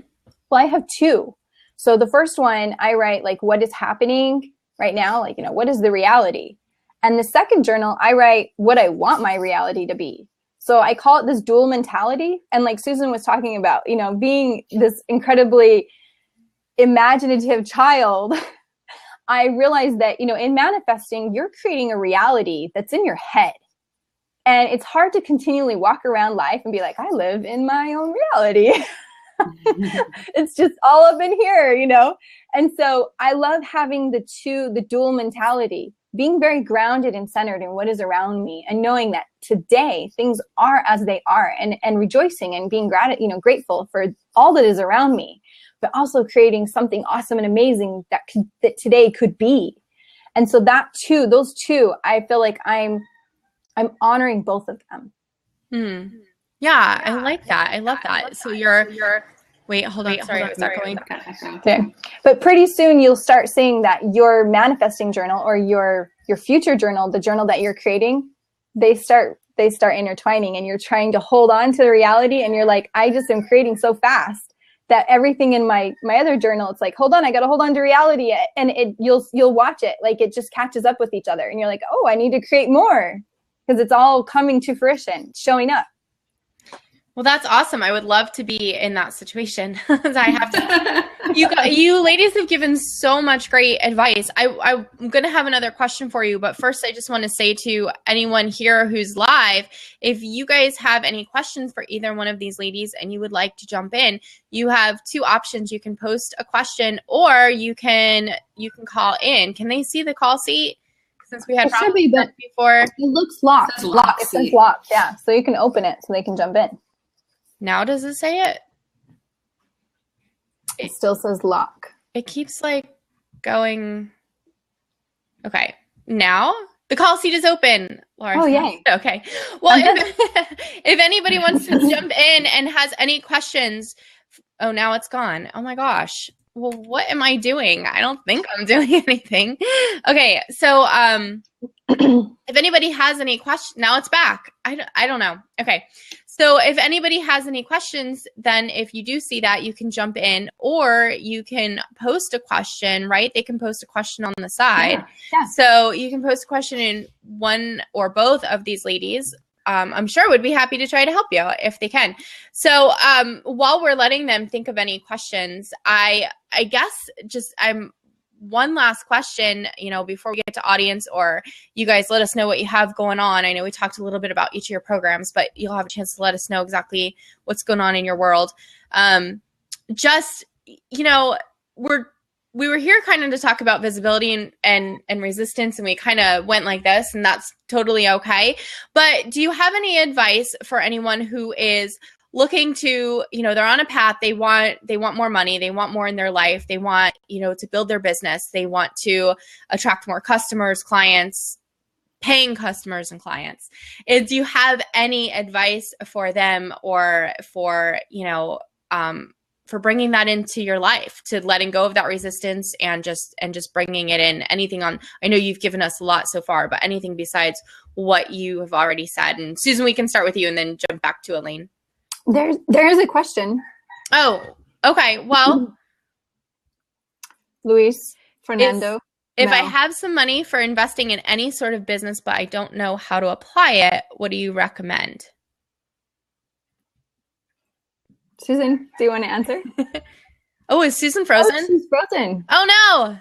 Well, I have two. So the first one, I write like what is happening right now, like, what is the reality? And the second journal, I write what I want my reality to be. So I call it this dual mentality. And like Susan was talking about, being this incredibly imaginative child, I realized that, in manifesting, you're creating a reality that's in your head. And it's hard to continually walk around life and be like, I live in my own reality. It's just all up in here, And so I love having the dual mentality, being very grounded and centered in what is around me, and knowing that today things are as they are, and rejoicing and being grateful for all that is around me, but also creating something awesome and amazing that today could be. And so those two, I feel like I'm honoring both of them. Mm. Yeah, I like that. I love that. So wait, hold on. Sorry, it's not going. Okay. But pretty soon you'll start seeing that your manifesting journal, or your future journal, the journal that you're creating, they start intertwining, and you're trying to hold on to the reality. And you're like, I just am creating so fast that everything in my other journal, it's like, hold on, I got to hold on to reality. And you'll watch it. Like, it just catches up with each other. And you're like, oh, I need to create more, because it's all coming to fruition, showing up. Well, that's awesome. I would love to be in that situation. I have to. You ladies have given so much great advice. I'm going to have another question for you, but first I just want to say to anyone here who's live, if you guys have any questions for either one of these ladies and you would like to jump in, you have two options. You can post a question, or you can call in. Can they see the call seat? Since we had problems before. It looks locked. It says locked. Yeah, so you can open it so they can jump in. Now does it say it? It still says lock. It keeps like going. Okay. Now the call seat is open. Laura, oh, yay. Okay. Well, if anybody wants to jump in and has any questions. Oh, now it's gone. Oh my gosh. Well, what am I doing? I don't think I'm doing anything. Okay. So if anybody has any questions, now it's back. I don't know. Okay. So if anybody has any questions, then if you do see that, you can jump in, or you can post a question, right? They can post a question on the side. Yeah. So you can post a question in one or both of these ladies. I'm sure would be happy to try to help you if they can. So while we're letting them think of any questions, I guess just one last question, before we get to audience, or you guys let us know what you have going on. I know we talked a little bit about each of your programs, but you'll have a chance to let us know exactly what's going on in your world. We were here kind of to talk about visibility and resistance, and we kind of went like this, and that's totally okay. But do you have any advice for anyone who is looking to, they're on a path, they want more money, they want more in their life, they want, to build their business, they want to attract more customers, clients, paying customers and clients. Do you have any advice for them, or for bringing that into your life, to letting go of that resistance and just bringing it in? Anything on, I know you've given us a lot so far, but anything besides what you have already said? And Susan, we can start with you and then jump back to Elaine. There is a question. Oh, okay. Well, Luis Fernando. If I have some money for investing in any sort of business, but I don't know how to apply it, what do you recommend? Susan, do you want to answer? Oh, is Susan frozen? Oh, she's frozen. Oh, no.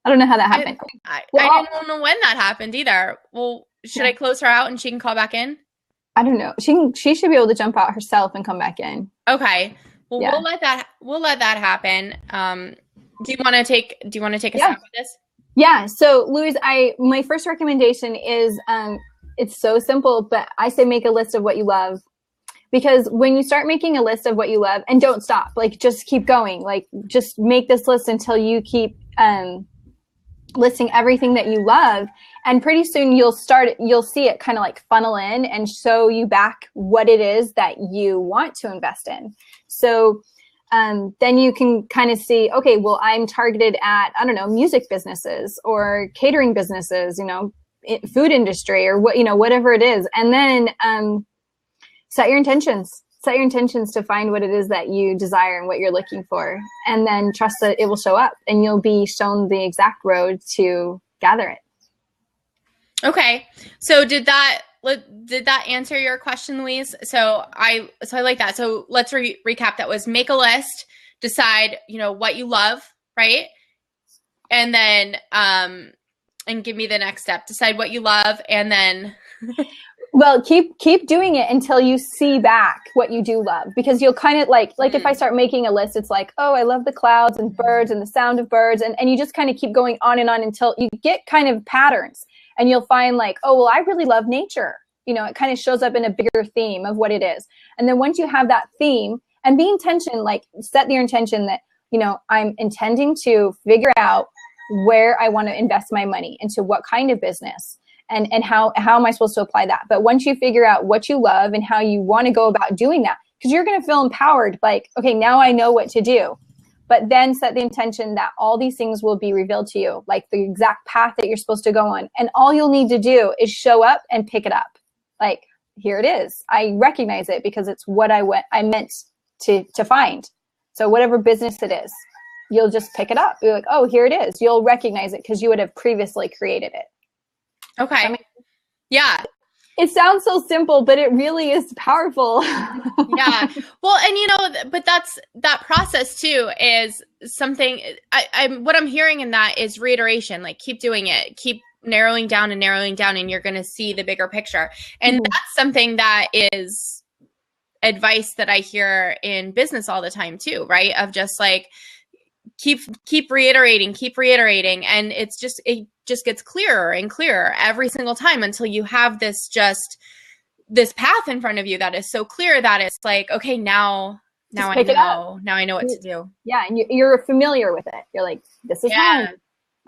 I don't know how that happened. I didn't know when that happened either. Well, should I close her out and she can call back in? I don't know. She should be able to jump out herself and come back in. Okay. Well, we'll let that happen. Do you want to take a stab at this? Yeah. So, Louise, my first recommendation is it's so simple, but I say make a list of what you love. Because when you start making a list of what you love, and don't stop, like just keep going, like just make this list until you keep listing everything that you love. And pretty soon you'll see it kind of like funnel in and show you back what it is that you want to invest in. So then you can kind of see, okay, well, I'm targeted at, I don't know, music businesses or catering businesses, food industry, or whatever it is. And then set your intentions to find what it is that you desire and what you're looking for, and then trust that it will show up and you'll be shown the exact road to gather it. Okay. So did that answer your question, Louise? So I like that. So let's recap. That was make a list, decide, what you love, right? And then, and give me the next step, decide what you love. And then well, keep doing it until you see back what you do love, because you'll kind of like if I start making a list, it's like, oh, I love the clouds and birds and the sound of birds. And you just kind of keep going on and on until you get kind of patterns, and you'll find like, oh, well, I really love nature. It kind of shows up in a bigger theme of what it is. And then once you have that theme, and be intention, like set your intention that, I'm intending to figure out where I want to invest my money, into what kind of business. And how am I supposed to apply that? But once you figure out what you love and how you want to go about doing that, because you're going to feel empowered, like, okay, now I know what to do. But then set the intention that all these things will be revealed to you, like the exact path that you're supposed to go on. And all you'll need to do is show up and pick it up. Like, here it is. I recognize it because it's what I meant to find. So whatever business it is, you'll just pick it up. You're like, oh, here it is. You'll recognize it because you would have previously created it. Okay. Yeah. It sounds so simple, but it really is powerful. Yeah. Well, and but that process too is something what I'm hearing in that is reiteration, like keep doing it, keep narrowing down, and you're going to see the bigger picture. And that's something that is advice that I hear in business all the time too, right? Of just like, keep reiterating. And it just gets clearer and clearer every single time until you have this path in front of you that is so clear that it's like, okay, now I know what to do. Yeah. And you're familiar with it. You're like, this is mine.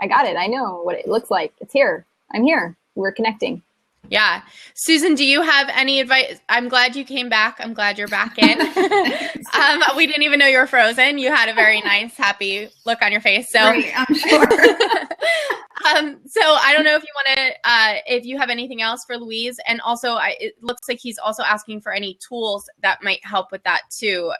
I got it. I know what it looks like. It's here. I'm here. We're connecting. Yeah. Susan, do you have any advice? I'm glad you came back. I'm glad you're back in. We didn't even know you were frozen. You had a very nice, happy look on your face. So right, I'm sure. So I don't know if you want to, if you have anything else for Louise. And also it looks like he's also asking for any tools that might help with that too.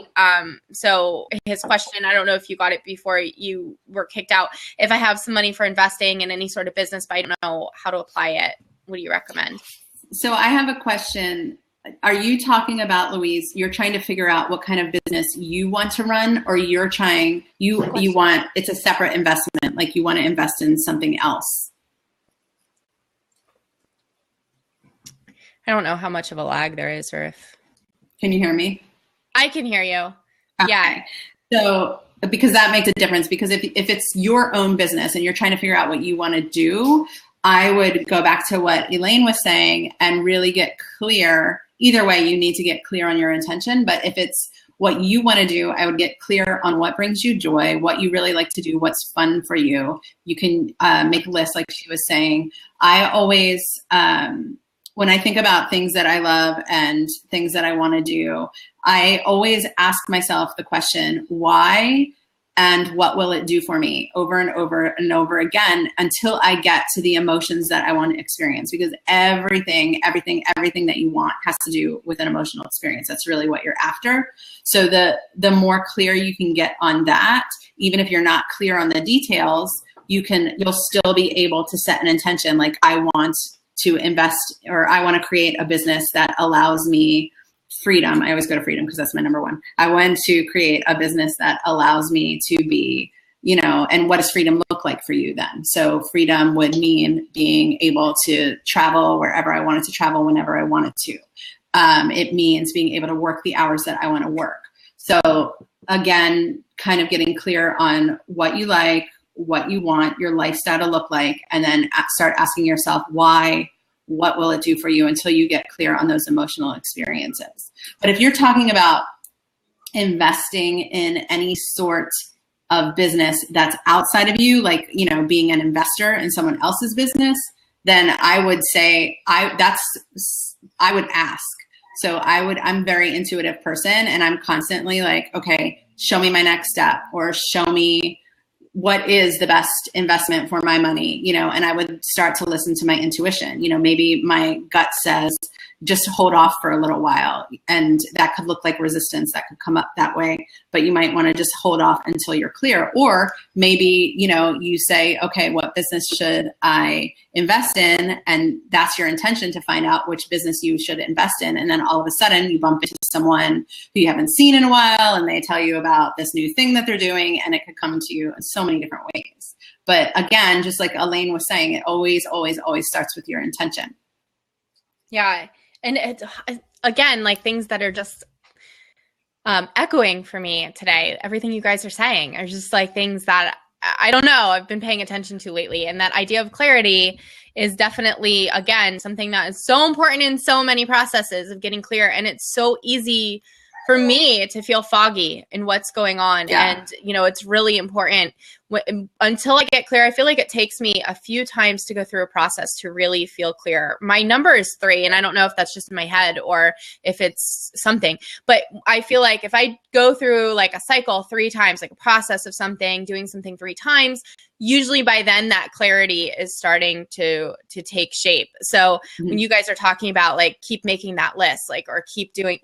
So his question, I don't know if you got it before you were kicked out. If I have some money for investing in any sort of business, but I don't know how to apply it, what do you recommend? So I have a question. are you talking about, Louise, you're trying to figure out what kind of business you want to run, or you're trying, you want, it's a separate investment, like you want to invest in something else? I don't know how much of a lag there is, or if. Can you hear me? I can hear you. Okay. Yeah. So, because that makes a difference, because if it's your own business and you're trying to figure out what you want to do, I would go back to what Elaine was saying and really get clear. Either way, you need to get clear on your intention. But if it's what you want to do, I would get clear on what brings you joy, what you really like to do, what's fun for you. You can make a list, like she was saying. I always, when I think about things that I love and things that I want to do, I always ask myself the question, why and what will it do for me, over and over and over again, until I get to the emotions that I want to experience. Because everything that you want has to do with an emotional experience. That's really what you're after. So the more clear you can get on that, even if you're not clear on the details, you'll still be able to set an intention, like I want to invest, or I want to create a business that allows me freedom. I always go to freedom because that's my number one. I want to create a business that allows me to be, and what does freedom look like for you then? So freedom would mean being able to travel wherever I wanted to travel, whenever I wanted to. It means being able to work the hours that I want to work. So again, kind of getting clear on what you like, what you want your lifestyle to look like, and then start asking yourself why. What will it do for you, until you get clear on those emotional experiences. But if you're talking about investing in any sort of business that's outside of you, like, being an investor in someone else's business, then I would say I would ask. So I'm a very intuitive person, and I'm constantly like, okay, show me my next step, or show me what is the best investment for my money, and I would start to listen to my intuition. Maybe my gut says, just hold off for a little while. And that could look like resistance that could come up that way, but you might want to just hold off until you're clear. Or maybe, you say, okay, what business should I invest in? And that's your intention, to find out which business you should invest in. And then all of a sudden you bump into someone who you haven't seen in a while, and they tell you about this new thing that they're doing, and it could come to you in so many different ways. But again, just like Elaine was saying, it always, always, always starts with your intention. Yeah. And again, like things that are just echoing for me today, everything you guys are saying are just like things that I don't know, I've been paying attention to lately. And that idea of clarity is definitely, again, something that is so important in so many processes of getting clear. And it's so easy for me to feel foggy in what's going on. Yeah. And, it's really important until I get clear. I feel like it takes me a few times to go through a process to really feel clear. My number is 3, and I don't know if that's just in my head or if it's something, but I feel like if I go through like a cycle 3 times, like a process of something, doing something 3 times, usually by then that clarity is starting to take shape. So when you guys are talking about like, keep making that list, like, or keep doing,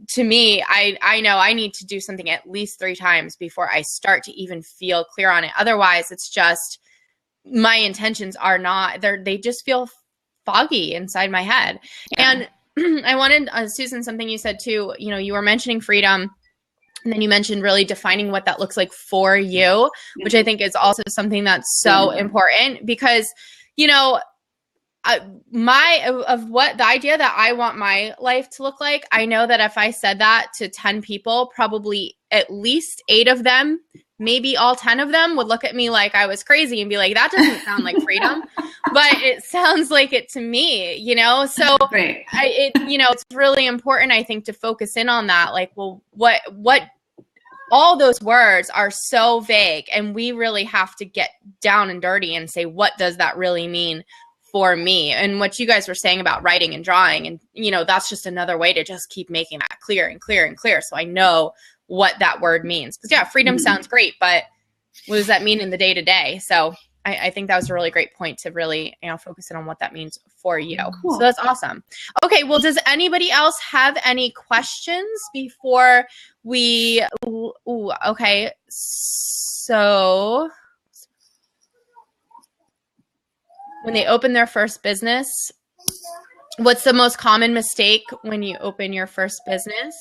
to me, I know I need to do something at least 3 times before I start to even feel clear on it. Otherwise, it's just my intentions are not there. They just feel foggy inside my head. Yeah. And I wanted, Susan, something you said too, you were mentioning freedom. And then you mentioned really defining what that looks like for you, which I think is also something that's so important because, the idea that I want my life to look like, I know that if I said that to 10 people, probably at least 8 of them, maybe all 10 of them would look at me like I was crazy and be like, that doesn't sound like freedom, but it sounds like it to me, So right. It's really important, I think, to focus in on that. Like, well, what all those words are so vague, and we really have to get down and dirty and say, what does that really mean for me? And what you guys were saying about writing and drawing, and that's just another way to just keep making that clear and clear and clear, so I know what that word means. Because freedom sounds great, but what does that mean in the day to day? So I think that was a really great point to really focus in on what that means for you. Cool. So that's awesome. Okay, well, does anybody else have any questions before we? Okay, so when they open their first business, What's the most common mistake when you open your first business?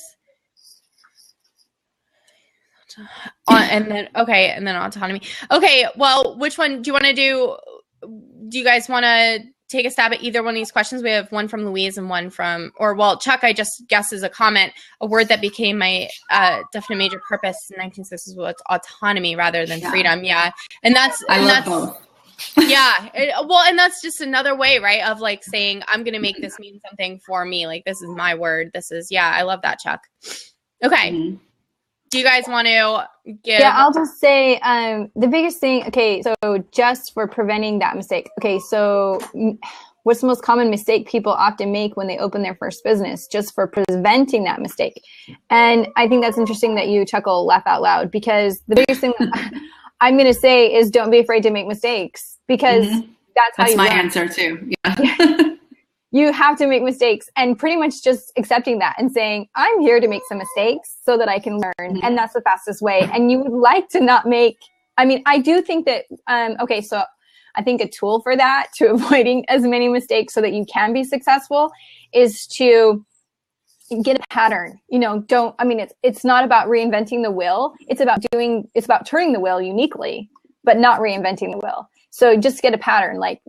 And then autonomy. Okay, well, which one do you want to do? Do you guys want to take a stab at either one of these questions? We have one from Louise and one from, Chuck, I just guess as a comment, a word that became my definite major purpose in 1960s was autonomy rather than freedom. Yeah. And that's both. Yeah. And that's just another way, right, of like saying, I'm going to make this mean something for me. Like, this is my word. I love that, Chuck. Okay. Mm-hmm. Do you guys want to give? Yeah, I'll just say the biggest thing. Okay, so just for preventing that mistake. Okay, so what's the most common mistake people often make when they open their first business? Just for preventing that mistake. And I think that's interesting that you chuckle, laugh out loud, because the biggest thing I'm going to say is don't be afraid to make mistakes, because that's how you learn. That's my answer too. Yeah. You have to make mistakes, and pretty much just accepting that and saying, I'm here to make some mistakes so that I can learn. Mm-hmm. And that's the fastest way. And you would like to not make, I do think that, so I think a tool for that, to avoiding as many mistakes so that you can be successful, is to get a pattern. It's not about reinventing the wheel. It's about turning the wheel uniquely, but not reinventing the wheel. So just get a pattern, like,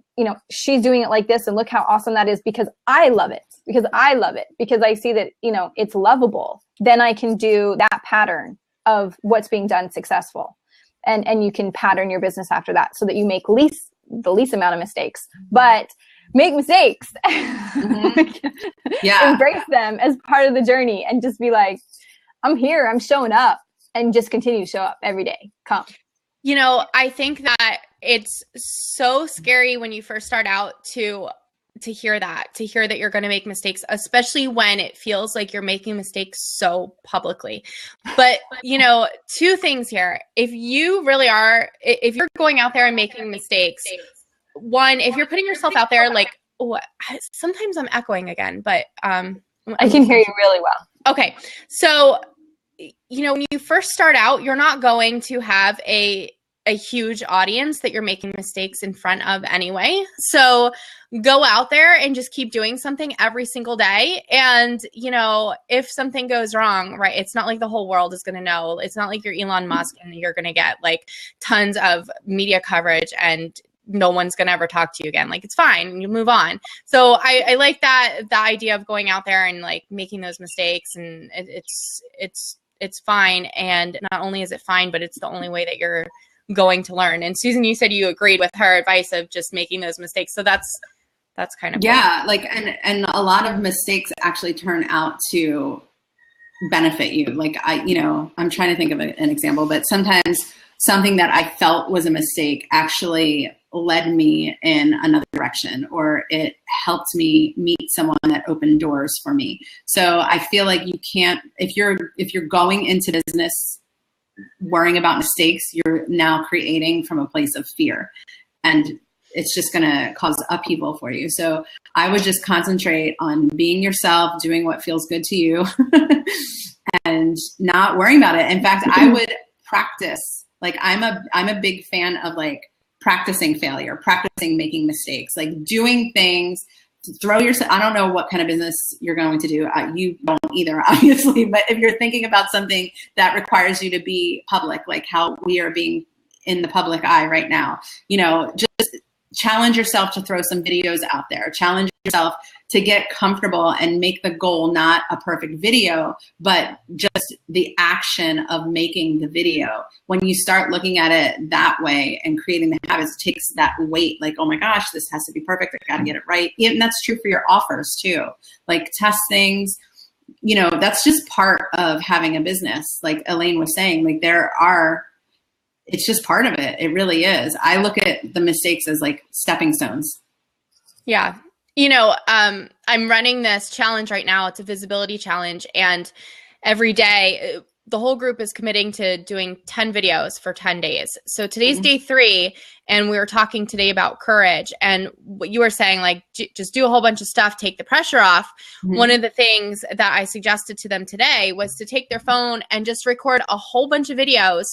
she's doing it like this, and look how awesome that is, because I love it, because I see that, it's lovable. Then I can do that pattern of what's being done successful. And you can pattern your business after that so that you make the least amount of mistakes, but make mistakes. Mm-hmm. Yeah. Embrace them as part of the journey and just be like, I'm here, I'm showing up, and just continue to show up every day. Come. I think that it's so scary when you first start out to hear that you're going to make mistakes, especially when it feels like you're making mistakes so publicly. But, two things here. If you really are, if you're going out there and making mistakes, one, if you're putting yourself out there, like, sometimes I'm echoing again, but I can hear you really well. Okay. So, when you first start out, you're not going to have a huge audience that you're making mistakes in front of anyway. So go out there and just keep doing something every single day. And, if something goes wrong, right, it's not like the whole world is going to know. It's not like you're Elon Musk and you're going to get like tons of media coverage and no one's going to ever talk to you again. Like, it's fine. You move on. So I like the idea of going out there and like making those mistakes, and it's fine. And not only is it fine, but it's the only way that you're going to learn. And Susan, you said you agreed with her advice of just making those mistakes. So that's kind of cool. And a lot of mistakes actually turn out to benefit you. Like I'm trying to think of an example, but sometimes something that I felt was a mistake actually led me in another direction, or it helped me meet someone that opened doors for me. So I feel like you can't, if you're going into business worrying about mistakes, you're now creating from a place of fear, and it's just going to cause upheaval for you. So I would just concentrate on being yourself, doing what feels good to you, and not worrying about it. In fact, I would practice. Like, I'm a big fan of like practicing failure, practicing making mistakes, like doing things. Throw yourself. I don't know what kind of business you're going to do. You don't either, obviously. But if you're thinking about something that requires you to be public, like how we are being in the public eye right now, just challenge yourself to throw some videos out there. Challenge yourself to get comfortable and make the goal not a perfect video, but just the action of making the video. When you start looking at it that way and creating the habits, it takes that weight, like, oh my gosh, this has to be perfect. I got to get it right. And that's true for your offers too. Like, test things, that's just part of having a business. Like Elaine was saying, like it's just part of it. It really is. I look at the mistakes as like stepping stones. Yeah. I'm running this challenge right now. It's a visibility challenge. And every day, the whole group is committing to doing 10 videos for 10 days. So today's day 3, and we were talking today about courage. And what you were saying, like, just do a whole bunch of stuff, take the pressure off. Mm-hmm. One of the things that I suggested to them today was to take their phone and just record a whole bunch of videos,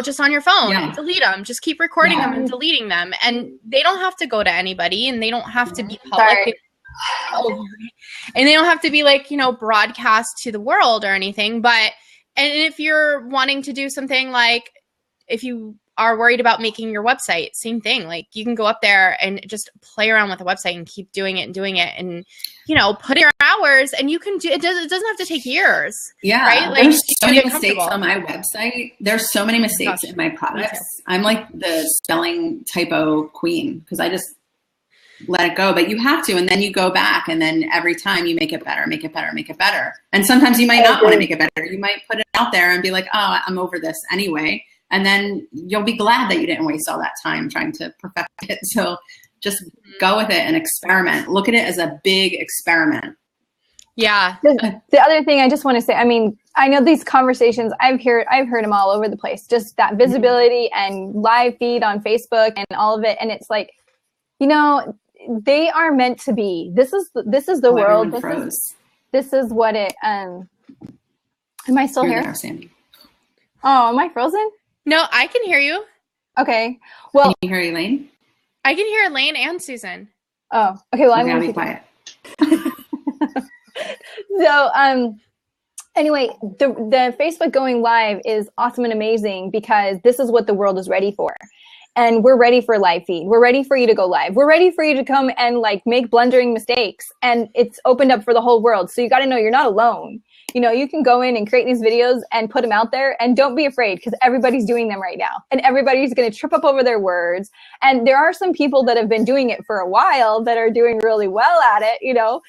just on your phone, and delete them. Just keep recording them and deleting them. And they don't have to go to anybody, and they don't have to be public. And they don't have to be like, broadcast to the world or anything. But, and if you're wanting to do something like, if you are worried about making your website, same thing. Like you can go up there and just play around with the website and keep doing it and put in your hours, and you can do it. Doesn't have to take years. Yeah. Right. Like there's so many mistakes on my website. There's so many mistakes in my products. I'm like the spelling typo queen because I just let it go, but you have to, and then you go back, and then every time you make it better, make it better, make it better. And sometimes you might not want to make it better. You might put it out there and be like, oh, I'm over this anyway. And then you'll be glad that you didn't waste all that time trying to perfect it. So just go with it and experiment. Look at it as a big experiment. Yeah. The other thing I just want to say, I mean, I know these conversations, I've heard them all over the place, just that visibility and live feed on Facebook and all of it. And it's like, they are meant to be. This is the world. This is what it, am I still here? There, Sandy. Oh, am I frozen? No, I can hear you. Okay. Well, can you hear Elaine? I can hear Elaine and Susan. Oh, okay. Well, I'm going to be quiet. So, anyway, the Facebook going live is awesome and amazing because this is what the world is ready for. And we're ready for live feed. We're ready for you to go live. We're ready for you to come and like make blundering mistakes. And it's opened up for the whole world. So you got to know you're not alone. You can go in and create these videos and put them out there, and don't be afraid because everybody's doing them right now and everybody's going to trip up over their words. And there are some people that have been doing it for a while that are doing really well at it,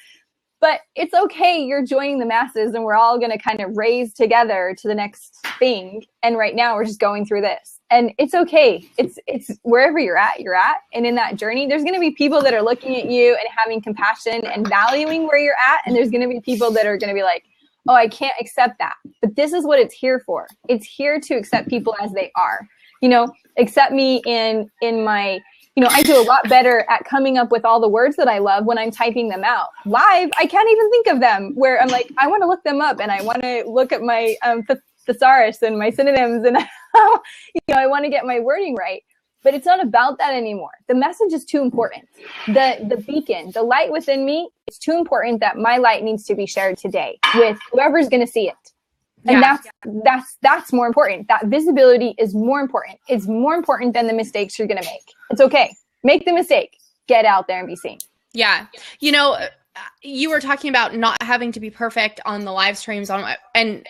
but it's okay. You're joining the masses and we're all going to kind of raise together to the next thing. And right now we're just going through this, and it's okay. It's wherever you're at. And in that journey, there's going to be people that are looking at you and having compassion and valuing where you're at. And there's going to be people that are going to be like, oh, I can't accept that. But this is what it's here for. It's here to accept people as they are. Accept me in my, I do a lot better at coming up with all the words that I love when I'm typing them out. Live, I can't even think of them, where I'm like, I want to look them up and I want to look at my thesaurus and my synonyms and I want to get my wording right. But it's not about that anymore. The message is too important. The beacon, the light within me, it's too important that my light needs to be shared today with whoever's going to see it. And that's more important. That visibility is more important. It's more important than the mistakes you're going to make. It's okay. Make the mistake. Get out there and be seen. Yeah. You were talking about not having to be perfect on the live streams and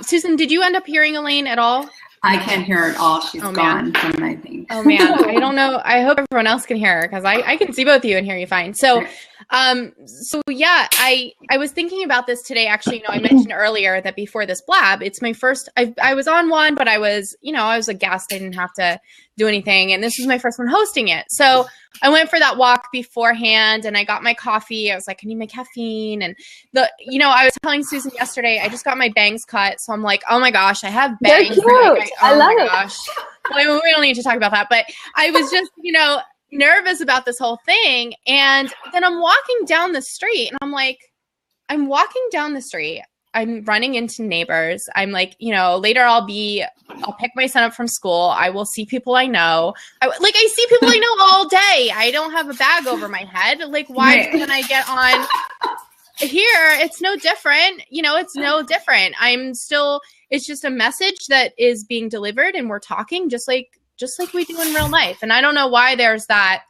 Susan, did you end up hearing Elaine at all? I can't hear her at all. She's gone from my thing. Oh man, I don't know. I hope everyone else can hear her because I can see both of you and hear you fine. So, yeah, I was thinking about this today. Actually, I mentioned earlier that before this blab, it's my first. I was on one, but I was a guest. I didn't have to do anything, and this was my first one hosting it. So I went for that walk beforehand, and I got my coffee. I was like, I need my caffeine, and I was telling Susan yesterday, I just got my bangs cut, so I'm like, oh my gosh, I have bangs. They're cute. I love it. Gosh. Well, we don't need to talk about that, but I was just, nervous about this whole thing. And then I'm walking down the street and I'm walking down the street. I'm running into neighbors. I'm like, later I'll pick my son up from school. I will see people I know. I see people I know all day. I don't have a bag over my head. Like, why can't I get on here? It's no different. It's no different. It's just a message that is being delivered and we're talking just like we do in real life. And I don't know why there's that.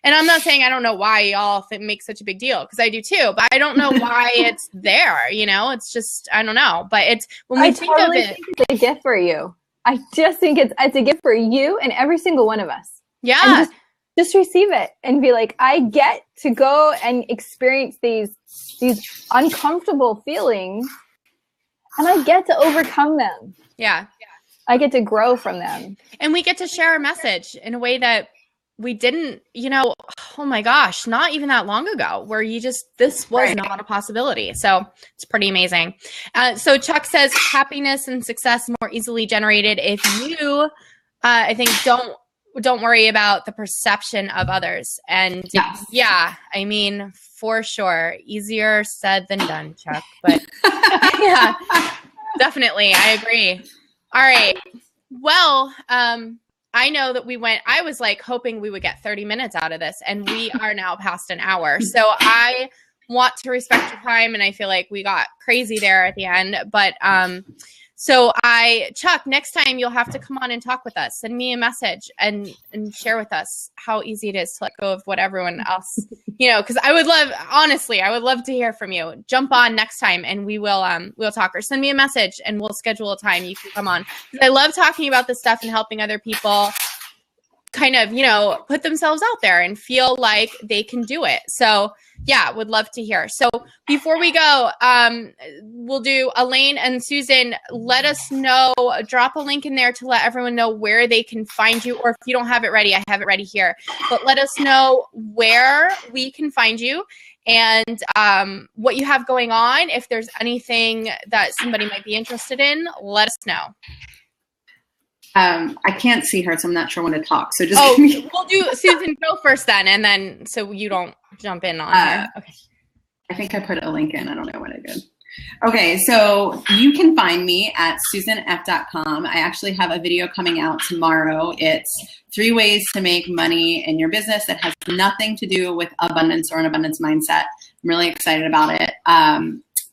And I'm not saying I don't know why y'all make such a big deal, because I do too, but I don't know why it's there, it's just, I don't know. But it's, when we think of it. Think it's a gift for you. I just think it's a gift for you and every single one of us. Yeah. And just receive it and be like, I get to go and experience these uncomfortable feelings and I get to overcome them. Yeah. I get to grow from them. And we get to share a message in a way that we didn't, oh my gosh, not even that long ago, where this was not a possibility. So it's pretty amazing. So Chuck says happiness and success more easily generated if you, I think, don't worry about the perception of others. And yeah, I mean, for sure, easier said than done, Chuck. But yeah, definitely, I agree. All right. Well, I know that I was like hoping we would get 30 minutes out of this, and we are now past an hour. So I want to respect your time, and I feel like we got crazy there at the end. But so Chuck, next time you'll have to come on and talk with us. Send me a message and share with us how easy it is to let go of what everyone else, because I would love to hear from you. Jump on next time and we'll talk, or send me a message and we'll schedule a time you can come on. I love talking about this stuff and helping other people kind of, put themselves out there and feel like they can do it. So yeah, would love to hear. So before we go, we'll do Elaine and Susan. Let us know, drop a link in there to let everyone know where they can find you. Or if you don't have it ready, I have it ready here. But let us know where we can find you and what you have going on. If there's anything that somebody might be interested in, let us know. I can't see her, so I'm not sure when to talk. So just we'll do Susan, go first then, and then so you don't jump in on her. Okay. I think I put a link in. I don't know what I did. Okay, so you can find me at susanf.com. I actually have a video coming out tomorrow. It's 3 ways to make money in your business that has nothing to do with abundance or an abundance mindset. I'm really excited about it.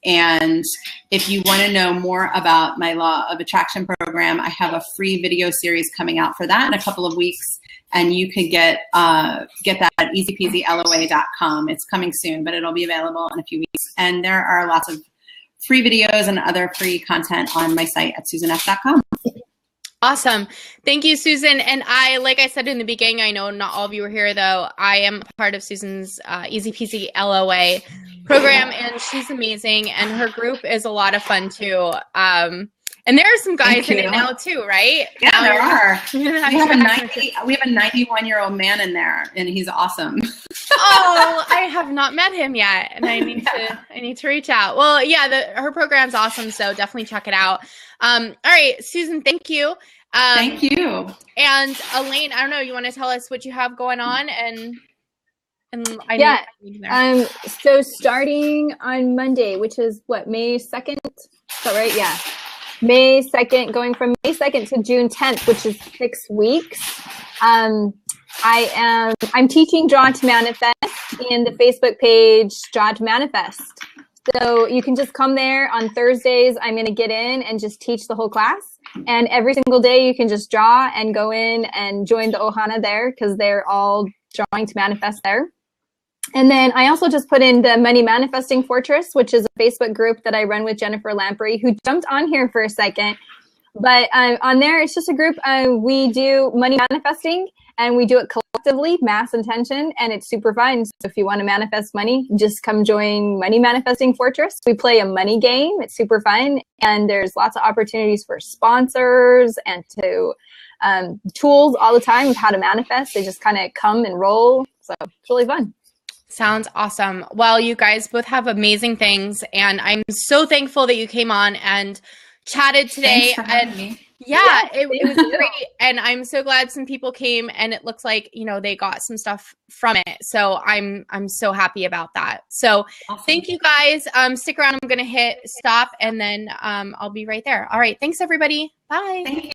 And if you want to know more about my Law of Attraction program, I have a free video series coming out for that in a couple of weeks. And you can get that at easypeasyloa.com. It's coming soon, but it'll be available in a few weeks. And there are lots of free videos and other free content on my site at susanf.com. Awesome. Thank you, Susan. And like I said in the beginning, I know not all of you were here, though. I am part of Susan's Easy Peasy LOA program, and she's amazing. And her group is a lot of fun, too. And there are some guys in it now, too, right? Yeah, there are. We have a 91-year-old man in there, and he's awesome. Oh, I have not met him yet, and I need to reach out. Well, yeah, her program's awesome, so definitely check it out. All right, Susan, thank you. Thank you. And Elaine, I don't know, you want to tell us what you have going on? So starting on Monday, which is May 2nd? Is that right? Yeah. May 2nd, going from May 2nd to June 10th, which is 6 weeks. I'm teaching Draw to Manifest in the Facebook page, Draw to Manifest. So you can just come there on Thursdays. I'm going to get in and just teach the whole class. And every single day you can just draw and go in and join the Ohana there, because they're all drawing to manifest there. And then I also just put in the Money Manifesting Fortress, which is a Facebook group that I run with Jennifer Lamprey, who jumped on here for a second. But on there, it's just a group. We do money manifesting, and we do it collectively, mass intention, and it's super fun. So if you want to manifest money, just come join Money Manifesting Fortress. We play a money game. It's super fun, and there's lots of opportunities for sponsors and to tools all the time of how to manifest. They just kind of come and roll. So it's really fun. Sounds awesome. Well, you guys both have amazing things, and I'm so thankful that you came on and chatted today. Thanks for having me. Yeah, it was great. And I'm so glad some people came, and it looks like, they got some stuff from it. So I'm so happy about that. So awesome. Thank you guys. Stick around. I'm going to hit stop, and then I'll be right there. All right. Thanks, everybody. Bye. Thank you.